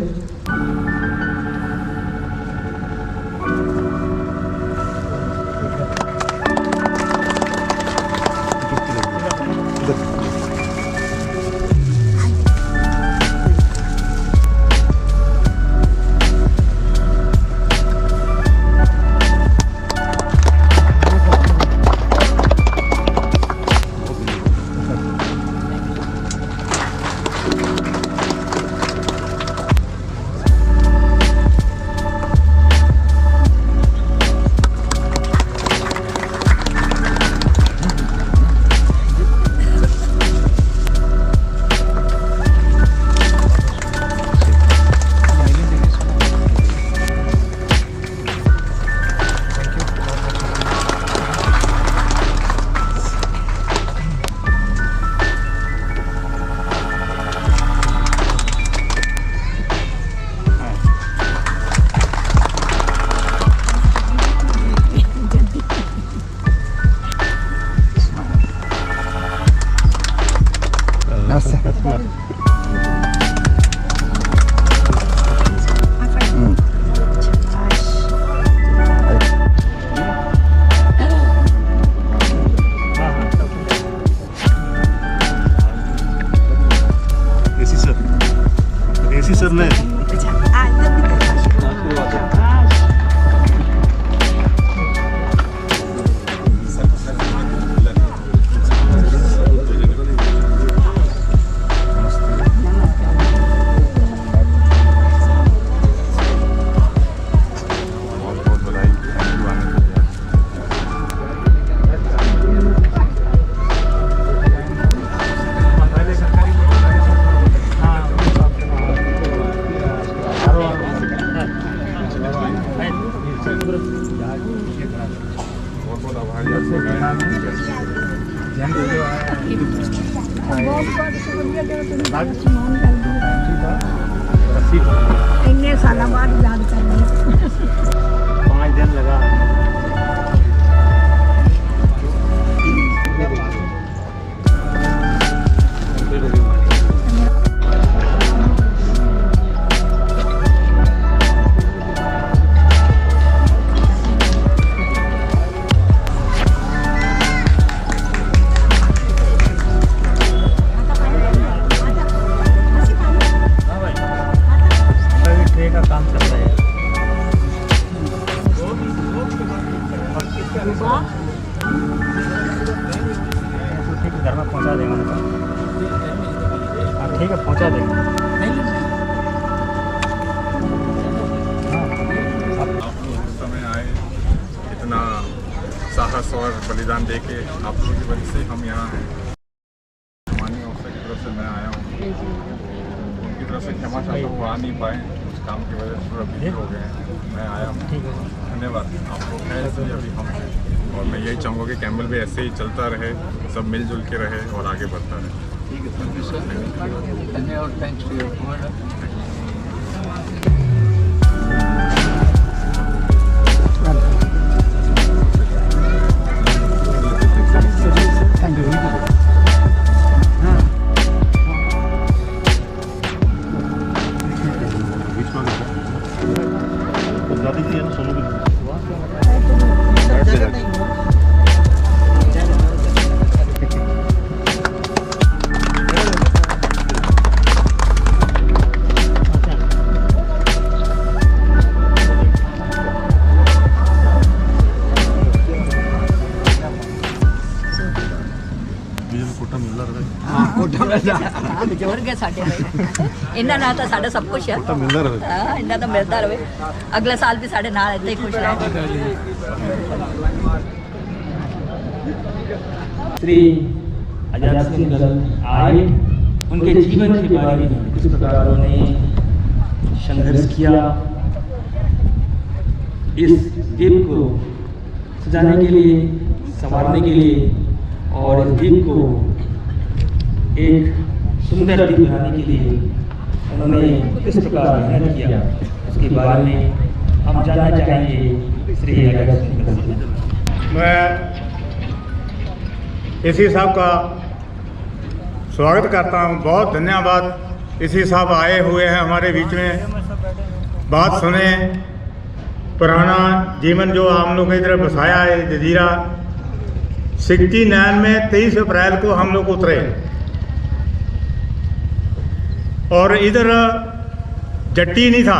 इन्ने साल बाद याद करनी 5 दिन लगा। घर में पहुंचा देंगे उनको। ठीक है, पहुंचा देंगे। आप लोग उस समय आए, इतना साहस और बलिदान दे के आप लोगों की वजह से हम यहाँ हैं। माननीय अफसर की तरफ से मैं आया हूँ, उनकी तरफ से क्षमा चाहता हूँ, आ नहीं पाए, कुछ काम की वजह से थोड़ा बिजी हो गए हैं। मैं आया हूँ, धन्यवाद। आप लोग हैं इसलिए अभी हम हैं, और मैं यही चाहूँगा कि कैंपल भी ऐसे ही चलता रहे, सब मिलजुल के रहे और आगे बढ़ता रहे। ठीक है, थैंक यू सर, धन्यवाद, थैंक्स टू योर जोड़ गए साढ़े इन्होंने ना तो साढ़े सब कुछ है, हाँ इन्होंने तो मिलता रहे, अगले साल भी साढ़े नाल इतना ही खुश रहे। श्री आजाद सिंह गगन आए, उनके जीवन के बारे में किस प्रकार उन्होंने संघर्ष किया, इस द्वीप को सजाने के लिए, संवारने के लिए और इस द्वीप को एक सुंदर दीप बनाने के लिए उन्होंने किस प्रकार मेहनत किया, उसके बारे में हम जानना चाहेंगे श्री अजय सिंह से। मैं इसी साहब का स्वागत करता हूँ। बहुत धन्यवाद, इसी साहब आए हुए हैं हमारे बीच में, बात सुने, पुराना जीवन जो हम लोग इधर बसाया है जजीरा। 69 में 23 अप्रैल को हम लोग उतरे और इधर जट्टी नहीं था,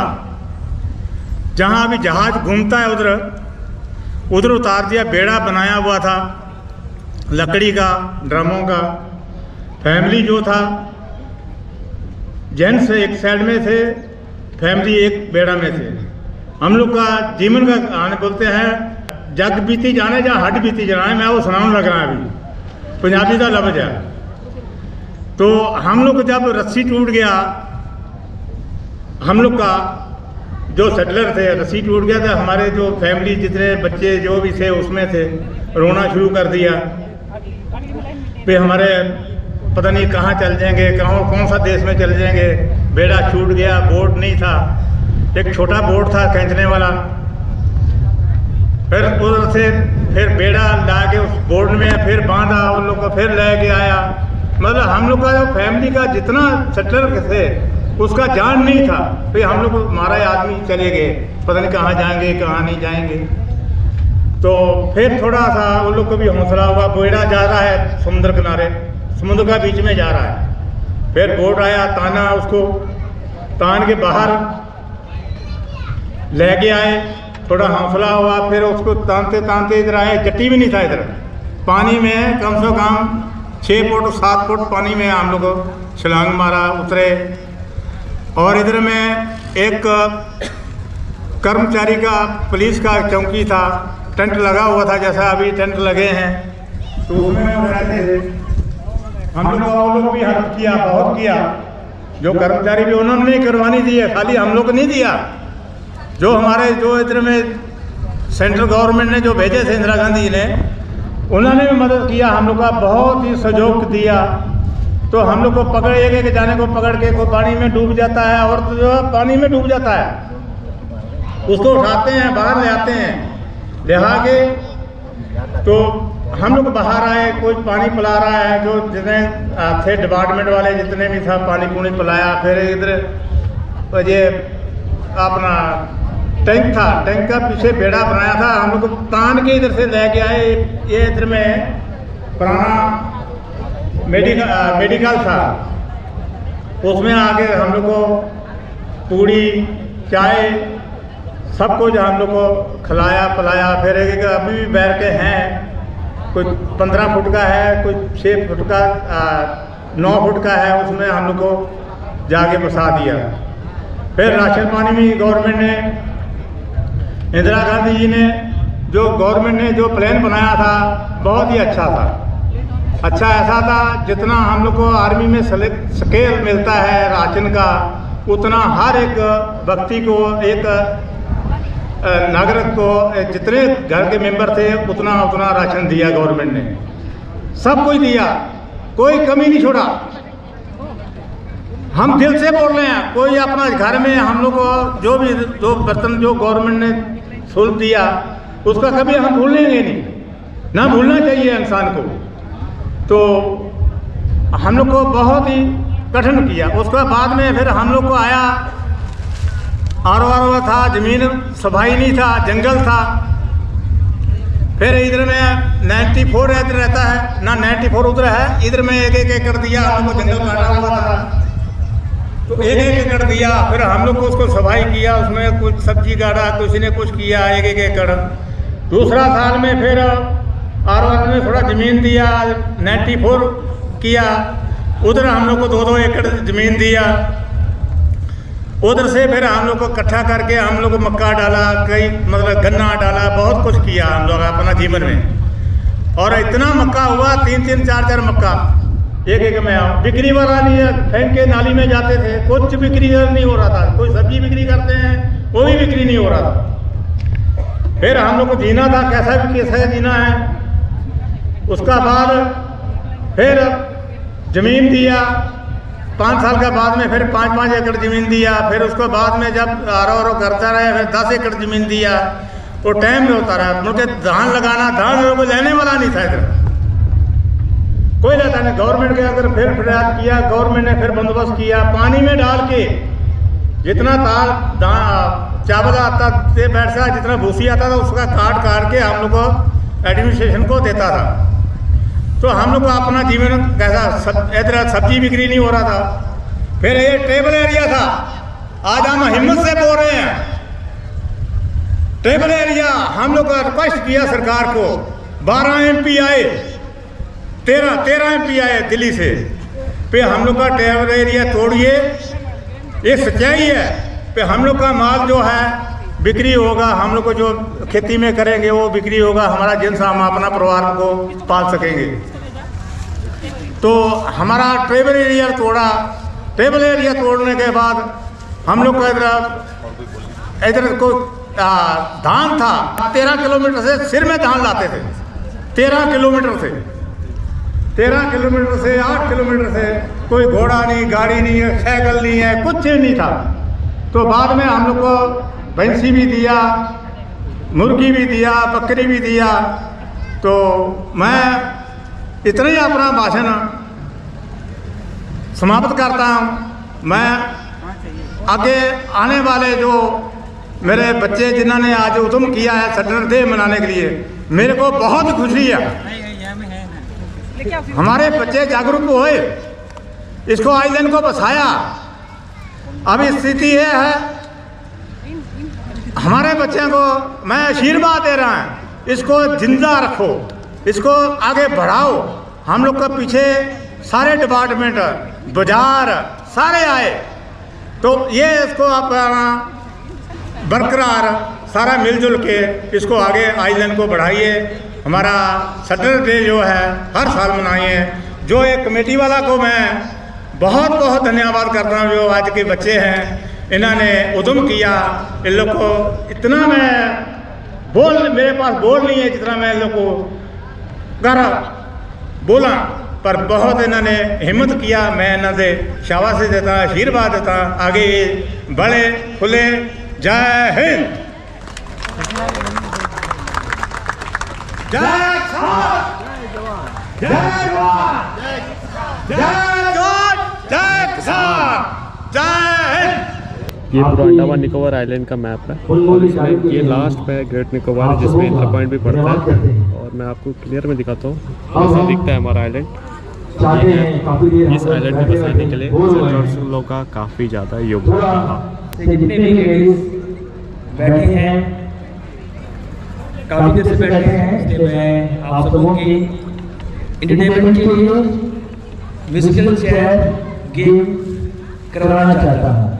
जहाँ अभी जहाज घूमता है उधर उतार दिया। बेड़ा बनाया हुआ था लकड़ी का, ड्रमों का। फैमिली जो था, जेंट्स एक साइड में थे, फैमिली एक बेड़ा में थे। हम लोग का जीवन का आने बोलते हैं, जग बीती जाने जा हट बीती जाने, मैं वो सुनाने लग रहा अभी, पंजाबी का लफ्ज है। तो हम लोग जब रस्सी टूट गया, हम लोग का जो सेटलर थे, रस्सी टूट गया था, हमारे जो फैमिली जितने बच्चे जो भी थे उसमें थे, रोना शुरू कर दिया कि हमारे पता नहीं कहाँ चल जाएंगे, कौन सा देश में चल जाएंगे। बेड़ा छूट गया, बोट नहीं था, एक छोटा बोट था खींचने वाला। फिर उधर से फिर बेड़ा ला के उस बोट में फिर बांधा, उन लोग को फिर ले के आया। मतलब हम लोग का जो फैमिली का जितना सेटलर थे उसका जान नहीं था। फिर हम लोग हमारा आदमी चले गए, पता नहीं कहाँ जाएंगे कहाँ नहीं जाएंगे। तो फिर थोड़ा सा उन लोग को भी हौसला हुआ, बेड़ा जा रहा है समुद्र किनारे, समुद्र का बीच में जा रहा है। फिर बोट आया, ताना, उसको तान के बाहर ले के आए, थोड़ा हौसला हुआ। फिर उसको तानते तानते इधर आए, जट्टी भी नहीं था इधर, पानी में कम से कम 6 फुट 7 फुट पानी में हम लोग छलांग मारा, उतरे। और इधर में एक कर्मचारी का, पुलिस का चौकी था, टेंट लगा हुआ था, जैसा अभी टेंट लगे हैं, तो उसमें रहते थे। हम लोग भी हेल्प किया, बहुत किया। जो कर्मचारी भी उन्होंने नहीं करवानी दी है, खाली हम लोग नहीं दिया, जो हमारे जो इधर में सेंट्रल गवर्नमेंट ने जो भेजे थे, इंदिरा गांधी ने, उन्होंने भी मदद किया, हम लोग का बहुत ही सहयोग दिया। तो हम लोग को पकड़ एक जाने को पकड़ के, कोई पानी में डूब जाता है और तो जो पानी में डूब जाता है उसको उठाते हैं, बाहर ले आते हैं, लिहा के। तो हम लोग बाहर आए, कोई पानी पिला रहा है, जो जितने थे डिपार्टमेंट वाले जितने भी था, पानी पूनी पिलाया। फिर इधर ये अपना टैंक था, टैंक का पीछे बेड़ा बनाया था, हम लोग को तान के इधर से ले के आए। ये इधर में पुराना मेडिकल था, उसमें आके हम लोग को पूड़ी चाय सब कुछ हम लोग को खिलाया पिलाया। फिर एक अभी भी बैर के हैं, कोई 15 फुट का है, कोई 6 फुट का 9 फुट का है, उसमें हम लोग को जाके बसा दिया। फिर राशन पानी भी गवर्नमेंट ने, इंदिरा गांधी जी ने, जो गवर्नमेंट ने जो प्लान बनाया था, बहुत ही अच्छा था। अच्छा ऐसा था, जितना हम लोग को आर्मी में स्केल मिलता है राशन का, उतना हर एक व्यक्ति को, एक नागरिक को, जितने घर के मेंबर थे उतना राशन दिया गवर्नमेंट ने, सब कुछ दिया, कोई कमी नहीं छोड़ा। हम दिल से बोल रहे हैं, कोई अपना घर में हम लोग को जो बर्तन जो गवर्नमेंट ने शुल्क दिया उसका कभी हम भूलेंगे नहीं, ना भूलना चाहिए इंसान को। तो हम लोग को बहुत ही कठिन किया। उसके बाद में फिर हम लोग को आया, आर था, जमीन सफाई नहीं था, जंगल था। फिर इधर में 94 इधर रहता है ना, 94 उधर है, इधर में एक एकड़ दिया हम लोग को, जंगल काटा हुआ था तो एक एकड़ दिया। फिर हम लोग को उसको सफाई किया, उसमें कुछ सब्जी गाड़ा, किसी ने कुछ किया, एक एकड़। दूसरा साल में फिर आर ने थोड़ा ज़मीन दिया, 94 किया, उधर हम लोग को 2-2 एकड़ ज़मीन दिया। उधर से फिर हम लोग को इकट्ठा करके हम लोग को मक्का डाला, कई मतलब गन्ना डाला, बहुत कुछ किया हम लोग अपना जीवन में। और इतना मक्का हुआ, 3-3, 4-4 मक्का एक में। बिक्री वाला नहीं है, फेंक के नाली में जाते थे, कुछ बिक्री नहीं हो रहा था। कोई सब्जी बिक्री करते हैं, वो भी बिक्री नहीं हो रहा था। फिर हम लोग को जीना था, कैसा जीना है। उसका बाद फिर ज़मीन दिया, 5 साल के बाद में फिर 5-5 एकड़ ज़मीन दिया, फिर उसके बाद में जब आरो करता रहे फिर 10 एकड़ ज़मीन दिया। वो टाइम में होता रहा, मुझे धान लगाना, धान लोगों को लेने वाला नहीं था इधर, कोई लेता नहीं। गवर्नमेंट के अंदर फिर प्रयास किया, गवर्नमेंट ने फिर बंदोबस्त किया, पानी में डाल के जितना चावल आता से पैसा, जितना भूसी आता था उसका काट के हम लोग को एडमिनिस्ट्रेशन को देता था। तो हम लोग को अपना जीवन कैसा, इधर सब्जी बिक्री नहीं हो रहा था। फिर ये ट्राइबल एरिया था, आज हम हिम्मत से बोल रहे हैं ट्राइबल एरिया। हम लोग का रिक्वेस्ट किया सरकार को, 12 MP आए, 13 MP आए दिल्ली से, पे हम लोग का ट्राइबल एरिया तोड़िए, ये सच्चाई है। पे हम लोग का माल जो है बिक्री होगा, हम लोग को जो खेती में करेंगे वो बिक्री होगा, हमारा जिनसे हम अपना परिवार को पाल सकेंगे। तो हमारा ट्राइबल एरिया तोड़ा, ट्राइबल एरिया तोड़ने के बाद हम लोग का इधर को धान था, 13 किलोमीटर से सिर में धान लाते थे, 13 किलोमीटर से, 13 किलोमीटर से 8 किलोमीटर से, कोई घोड़ा नहीं, गाड़ी नहीं है, साइकिल नहीं है, कुछ नहीं था। तो बाद में हम लोग को भैंसी भी दिया, मुर्गी भी दिया, बकरी भी दिया। तो मैं इतना ही अपना भाषण समाप्त करता हूँ। मैं आगे आने वाले जो मेरे बच्चे जिन्होंने आज उद्यम किया है सैटरडे डे मनाने के लिए, मेरे को बहुत खुशी है। हमारे बच्चे जागरूक हुए, इसको आइलैंड को बसाया। अब स्थिति ये है, हमारे बच्चों को मैं आशीर्वाद दे रहा हूँ, इसको जिंदा रखो, इसको आगे बढ़ाओ। हम लोग के पीछे सारे डिपार्टमेंट, बाजार सारे आए, तो ये इसको अपना बरकरार सारा मिलजुल के इसको आगे आइलैंड को बढ़ाइए। हमारा सैटरडे डे जो है हर साल मनाइए। जो एक कमेटी वाला को मैं बहुत बहुत धन्यवाद करता हूँ, जो आज के बच्चे हैं इन्होंने उद्यम किया। इन लोग को इतना मैं मेरे पास बोल नहीं है जितना मैं इन लोग को कर बोला, पर बहुत इन्होंने हिम्मत किया। मैं इन्होंने शाबाशी देता, आशीर्वाद देता, आगे बड़े खुले। जय हिंद, जय किसान, जय जवान, जय जोड़, जय किसान, जय हिंद। ये पूरा अंडमान निकोबार आइलैंड का मैप है और इसमें ये लास्ट पे ग्रेट निकोबार जिसमें इंटर पॉइंट भी पड़ता है। और मैं आपको क्लियर में दिखाता हूँ कैसा दिखता है हमारा आइलैंड। इस आइलैंड में बसाने के लिए सेंट्रल लोगों का काफ़ी ज़्यादा योगदान रहा। जितने भी लेडीज बैठे हैं, काफी देर से बैठे हैं, इसलिए मैं आप सबों की एंटरटेनमेंट के लिए म्यूजिकल चेयर गेम करवाना चाहता हूँ।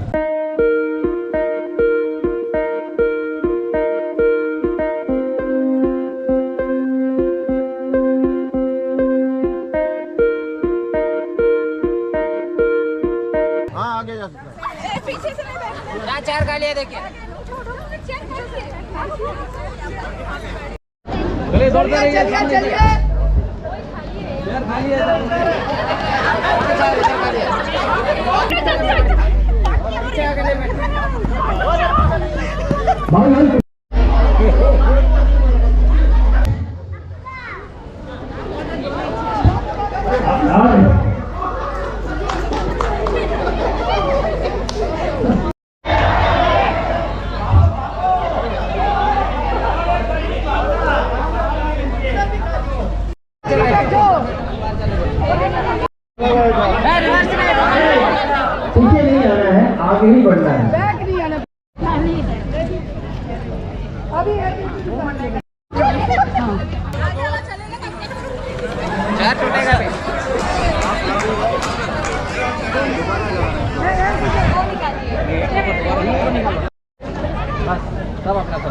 पीछे से नहीं, 4 गालियां देखिए। चलिए दौड़ते रहिए, चलिए पीछे नहीं आना है, आगे ही बढ़ना है। सब अपना सब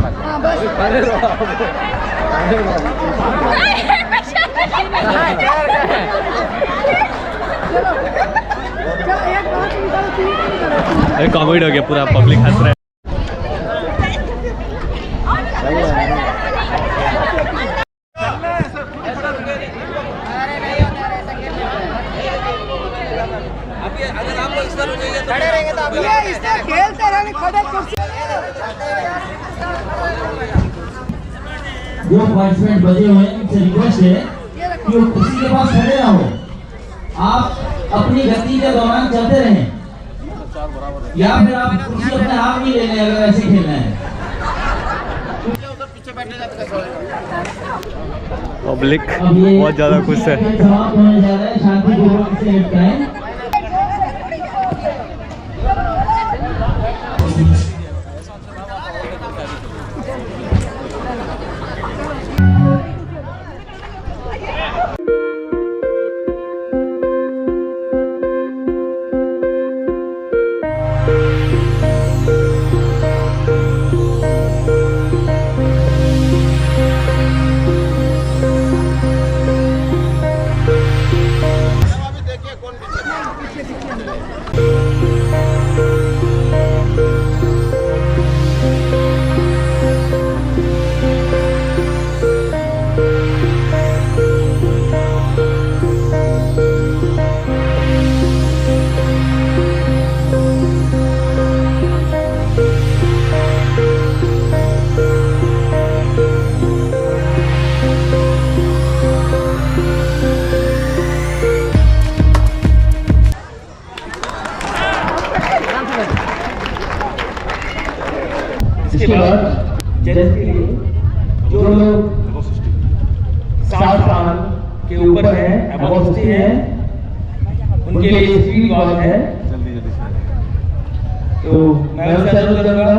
अरे कॉमेडी हो गया, पूरा पब्लिक हंस रहा है। अभी खड़े रहेंगे तो आप खेलते रहने खड़े कुर्सी जो पार्टिसिपेंट बचे हुए हैं उनसे रिक्वेस्ट है कि वो कुर्सी के पास खड़े ना हो, आप अपनी गति के दौरान चलते रहें, या फिर आप कुर्सी अपने हाथ में ले लें अगर ऐसे खेलना है। पब्लिक बहुत ज़्यादा खुश है। समाप्त होने जा रहा है, शांतिपूर्वक इसे निपटाएं। इसके बाद जज के लिए जो लोग 60 साल के ऊपर हैं, अबव 60 हैं, उनके लिए स्पीड वॉक है। तो मैं चालू करूंगा।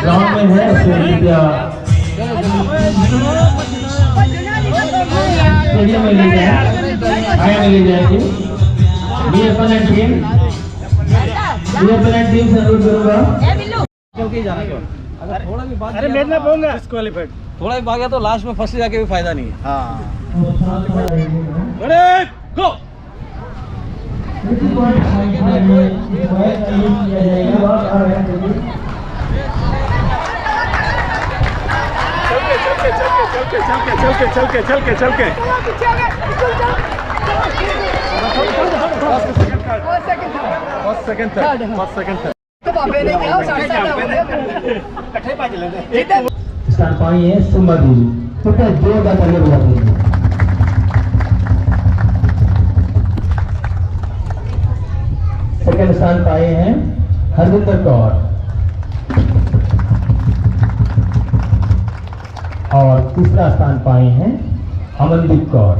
ग्राउंड में है स्टेडियम में ले जाएंगे। बी अपोनेंट टीम से अनुरोध करूंगा क्योंकि जाना क्यों अगर थोड़ा भी भाग अरे मेरे में डिस्क्वालीफाइड थोड़ा भी भाग गया तो लास्ट में फर्स्ट जाके भी फायदा नहीं है। अरे गो चल के स्थान पाई है सुमा देवी, तो जोरदार तालियां बजा दीजिए। सेकंड स्थान पाए हैं हरविंदर कौर और तीसरा स्थान पाए हैं अमनदीप कौर।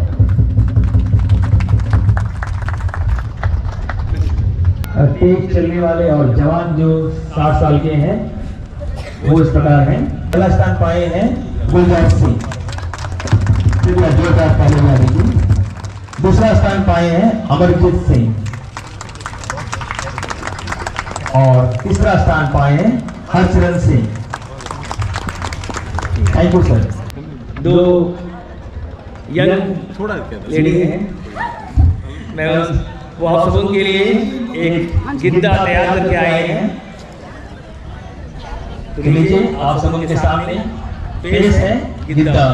तेज चलने वाले और जवान जो 60 साल के हैं वो इस प्रकार हैं। पहला स्थान पाए हैं गुलजार सिंह, जोरदार तालियां दीजिए। दूसरा स्थान पाए हैं अमरजीत सिंह और तीसरा स्थान पाए हैं Harcharan Singh. Thank you sir. दो यंग लेडी हैं, मैं वो आप सबों के लिए एक गिद्दा तैयार करके आए हैं। तो लीजिए आप सबों के सामने पेश है गिद्दा।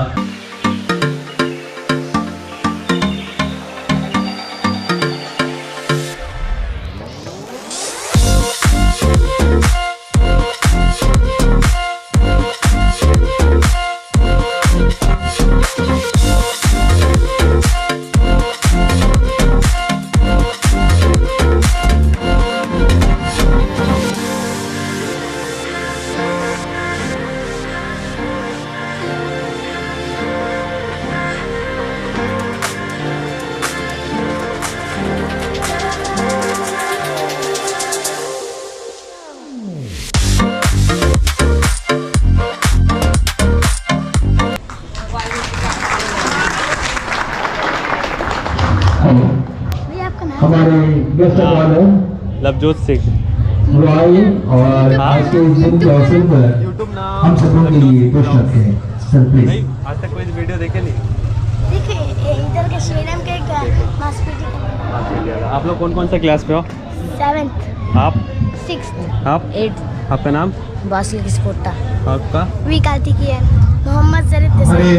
हमारे गेस्ट ऑफ लवजोत सिंह और आज के इस दिन के अवसर पर हम सबों के लिए प्रश्न रखते हैं। Sir please. आज तक कोई वीडियो देखे नहीं? देखिए इधर के स्टेडियम के आप लोग कौन कौन सा क्लास में हो? 7th, आप 6th, आप 8th। आपका नाम? बासिल किस्पोटा। आपका? वी कार्तिकेयन। मोहम्मद जरीफ। हमारे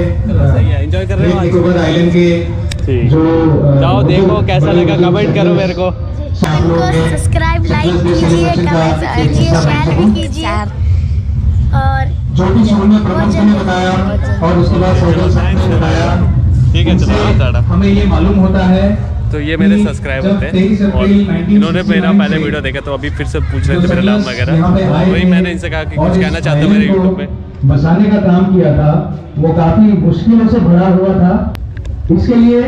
सही है, एंजॉय कर रहे हो? निकोबार आइलैंड के ठीक। जो जाओ देखो कैसा लगा, कमेंट करो मेरे को। इनको सब्सक्राइब लाइक कीजिए, कमेंट कीजिए, शेयर भी कीजिए और जो भी उन्होंने प्रबंध ने बताया और उसके बाद सोशल साइंस ने बताया, ठीक है चलो टाटा। हमें ये मालूम होता है। तो ये मेरे सब्सक्राइबर थे और इन्होंने मेरा पहले वीडियो देखा तो अभी फिर से पूछ रहे थे मेरा नाम वगैरह, तो वही मैंने इनसे कहा कि कुछ कहना चाहते हो मेरे यूट्यूब पे। बसाने का काम किया था, वो काफी मुश्किलों से भरा हुआ था। इसके लिए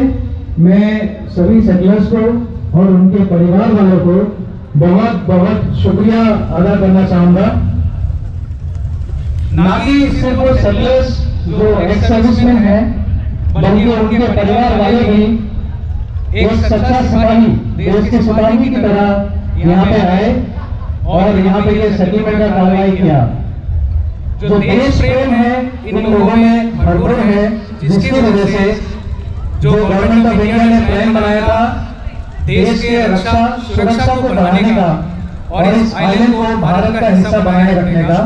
मैं सभी सेटलर्स को और उनके परिवार वालों को बहुत बहुत शुक्रिया अदा करना चाहूंगा। ना कि सिर्फ वो सेटलर्स जो एक्स सर्विसमैन हैं, बल्कि उनके परिवार वाले भी एक सच्चा सिपाही, देश के सिपाही की तरह यहाँ पे आए और यहाँ पे ये सेटलमेंट का कार्रवाई किया। जो देश प्रेम है इन लोगों में भरपूर है, जिसकी वजह से जो गवर्नमेंट ऑफ इंडिया ने प्लान बनाया था देश के रक्षा सुरक्षा को बढ़ाने का और इस आइलैंड को भारत का हिस्सा बनाए रखने का,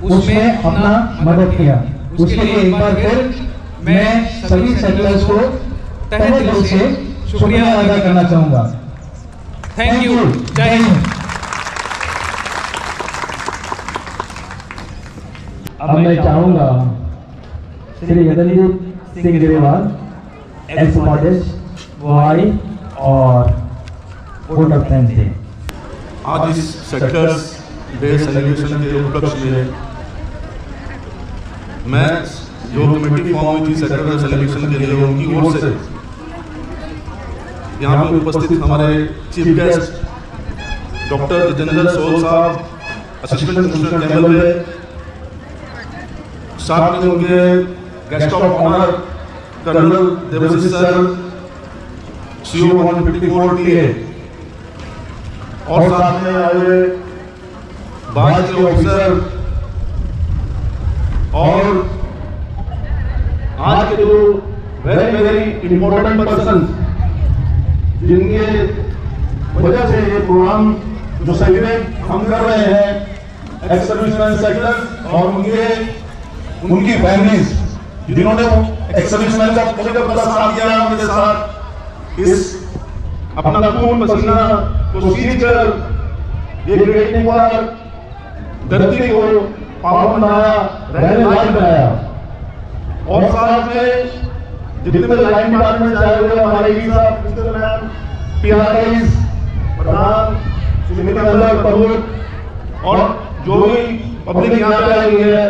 उसमें अपना मदद किया। उसके लिए एक बार फिर मैं सभी सेटलर्स को तहे दिल से शुक्रिया अदा करना चाहूंगा। Thank you. जय हिंद। अब मैं चाहूंगा श्री गगनदीप सिंह ग्रेवाल, एक्स मॉडेस्ट, वाई और वोट ऑफ थैंक्स थे। आज इस सेक्टर्स डे सेलिब्रेशन के उपलक्ष्य में मैं जो कमेटी फॉर्म हुई थी सेक्टर सेलिब्रेशन के लिए, उनकी ओर से यहाँ पे उपस्थित हमारे chief guest doctor Jitendra Sol sahab, assistant commissioner general, साथ में उनके guest of honour colonel Devjit sir, CO 154 TA, और साथ में आए बाज के ऑफिसर और आज के जो वेरी वेरी इंपॉर्टेंट पर्सन जिनके वजह से ये प्रोग्राम जो सेलिब्रेट हम कर रहे हैं, एक्स सर्विसमैन सेक्टर और उनकी फैमिलीज जिन्होंने एक्स सर्विसमैन का पूरा साथ दिया, उनके साथ इस अपना खून पसीना को सींच कर ये ग्रेट निवार धरती को पावन बनाया, रहने लायक बनाया। और साथ में जितने भी लाइन डिपार्टमेंट आए हुए हमारे PRIs, प्रधान, समिति मेंबर, प्रमुख और जो भी पब्लिक यहाँ पे आई हुई है,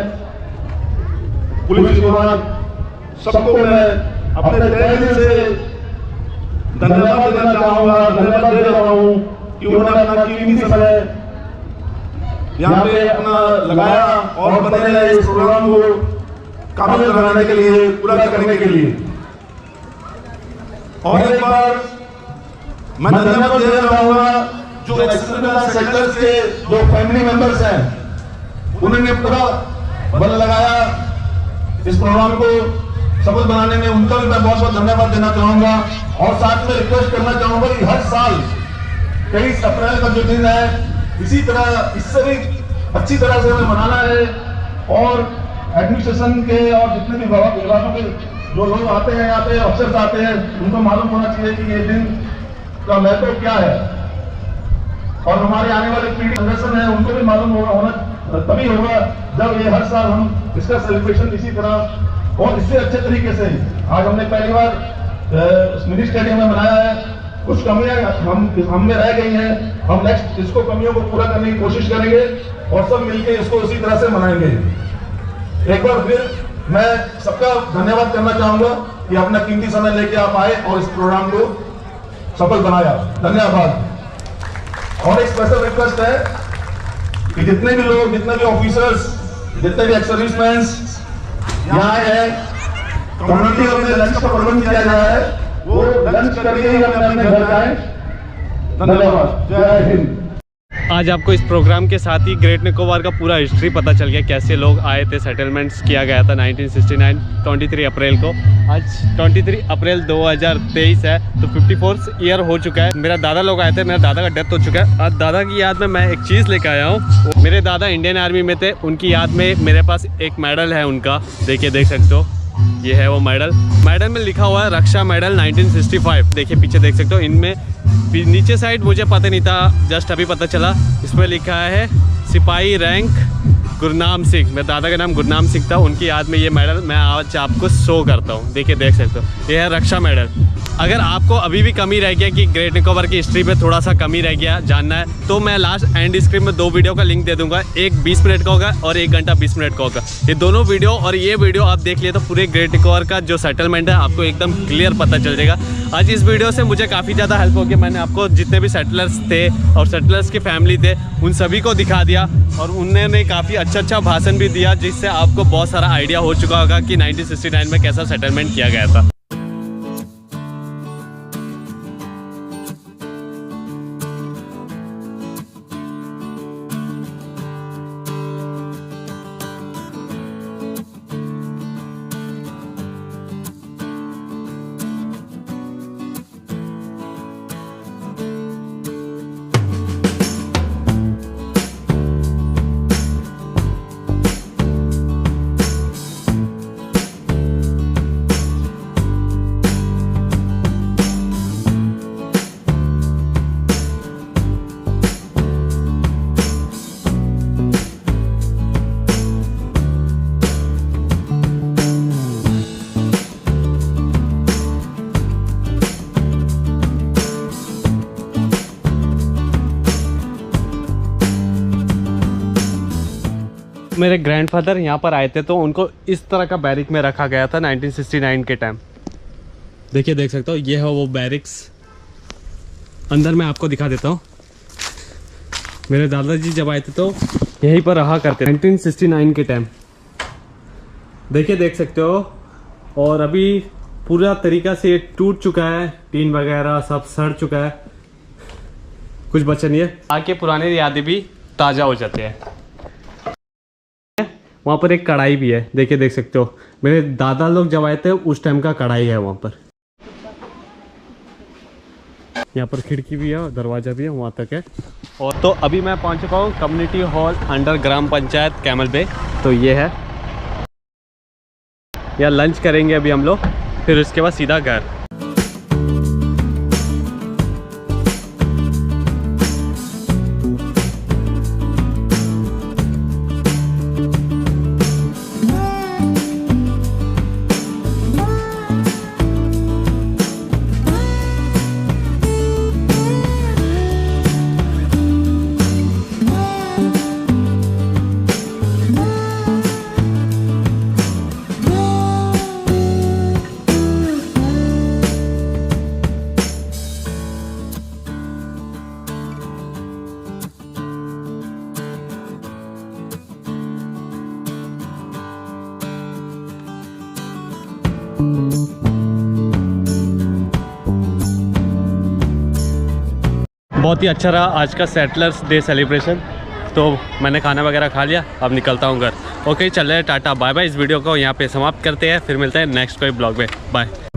पुलिस विभाग, सबको मैं अपने तहे दिल से धन्यवाद देना चाहूंगा, धन्यवाद दे रहा हूँ कि उन्होंने अपना कीमती समय यहाँ पे अपना लगाया और बने रहे इस प्रोग्राम को काबिल बनाने के लिए, पूरा करने के लिए। और एक बार मैं धन्यवाद देना चाहूंगा जो एक्सटर्नल सेक्टर्स के जो फैमिली मेंबर्स हैं, उन्होंने पूरा बल लगाया इस प्रोग्राम को सफल बनाने में, उनका भी मैं बहुत बहुत धन्यवाद देना चाहूंगा। और साथ में रिक्वेस्ट करना चाहूंगा कि हर साल 23 अप्रैल का जो दिन है, इसी तरह इससे भी अच्छी तरह से हमें मनाना है। और एडमिनिस्ट्रेशन के और जितने भी विभागों के जो लोग आते हैं, यहाँ पे अफसर आते हैं, उनको मालूम होना चाहिए कि ये दिन का महत्व क्या है। और हमारे आने वाले पीढ़ी जनरेशन है, उनको भी मालूम होना तभी होगा जब ये हर साल हम इसका सेलिब्रेशन इसी तरह और इससे अच्छे तरीके से। आज हमने पहली बार मिनी स्टेडियम में मनाया है, कुछ कमियां हम में रह गई हैं, हम नेक्स्ट इसको कमियों को पूरा करने की कोशिश करेंगे और सब मिलकर इसको उसी तरह से मनाएंगे। एक बार फिर मैं सबका धन्यवाद करना चाहूंगा कि अपना कीमती समय लेके आप आए और इस प्रोग्राम को सफल बनाया। धन्यवाद। और एक स्पेशल रिक्वेस्ट है कि जितने भी लोग, जितने भी ऑफिसर्स, जितने भी एक्स सर्विसमैन यहाँ हैं, कम्युनिटी में लंच का प्रबंध किया गया है, वो लंच करके ही अपने अपने घर जाएं। धन्यवाद। जय हिंद। आज आपको इस प्रोग्राम के साथ ही ग्रेट निकोबार का पूरा हिस्ट्री पता चल गया, कैसे लोग आए थे, सेटलमेंट्स किया गया था 1969 23 अप्रैल को। आज 23 अप्रैल 2023 है, तो 54th ईयर हो चुका है। मेरा दादा लोग आए थे, मेरा दादा का डेथ हो चुका है। आज दादा की याद में मैं एक चीज़ लेकर आया हूँ। मेरे दादा इंडियन आर्मी में थे, उनकी याद में मेरे पास एक मेडल है उनका, देखिए देख सकते हो। ये है वो मेडल में लिखा हुआ है रक्षा मेडल 1965। देखिए पीछे देख सकते हो। इनमें नीचे साइड मुझे पता नहीं था, जस्ट अभी पता चला। इसमें लिखा है सिपाही रैंक गुरनाम सिंह। मेरे दादा का नाम गुरनाम सिंह था, उनकी याद में ये मेडल मैं आज आपको शो करता हूँ। देखिए देख सकते हो, ये है रक्षा मेडल। अगर आपको अभी भी कमी रह गया कि ग्रेट निकोबार की हिस्ट्री में थोड़ा सा कमी रह गया जानना है, तो मैं लास्ट एंड स्क्रीन में 2 वीडियो का लिंक दे दूंगा। एक 20 मिनट का होगा और 1 घंटा 20 मिनट का होगा। ये दोनों वीडियो और ये वीडियो आप देख लिए तो पूरे ग्रेट निकोबार का जो सेटलमेंट है आपको एकदम क्लियर पता चल जाएगा। आज इस वीडियो से मुझे काफ़ी ज़्यादा हेल्प हो गई। मैंने आपको जितने भी सेटलर्स थे और सेटलर्स की फैमिली थे उन सभी को दिखा दिया, और उन्होंने काफ़ी अच्छा भाषण भी दिया, जिससे आपको बहुत सारा आइडिया हो चुका होगा कि 1969 में कैसा सेटलमेंट किया गया था। मेरे ग्रैंडफादर यहाँ पर आए थे तो उनको इस तरह का बैरिक में रखा गया था 1969 के टाइम। देखिए देख सकते हो, ये है वो बैरिक्स। अंदर मैं आपको दिखा देता हूँ। मेरे दादाजी जब आए थे तो यहीं पर रहा करते 1969 के टाइम। देखिए देख सकते हो, और अभी पूरा तरीका से टूट चुका है, टीन वगैरह सब सड़ चुका है, कुछ बचा नहीं है। आके पुराने यादें भी ताज़ा हो जाते हैं। वहाँ पर एक कढ़ाई भी है, देखिए देख सकते हो। मेरे दादा लोग जब आए थे उस टाइम का कढ़ाई है वहाँ पर। यहाँ पर खिड़की भी है और दरवाज़ा भी है, वहाँ तक है। और तो अभी मैं पहुँच चुका हूँ कम्युनिटी हॉल अंडर ग्राम पंचायत कैमल पे। तो ये है, यहाँ लंच करेंगे अभी हम लोग, फिर उसके बाद सीधा घर। बहुत ही अच्छा रहा आज का सेटलर्स डे सेलिब्रेशन। तो मैंने खाना वगैरह खा लिया, अब निकलता हूँ घर। ओके, चल रहे टाटा बाय बाय। इस वीडियो को यहाँ पे समाप्त करते हैं, फिर मिलते हैं नेक्स्ट कोई ब्लॉग में। बाय।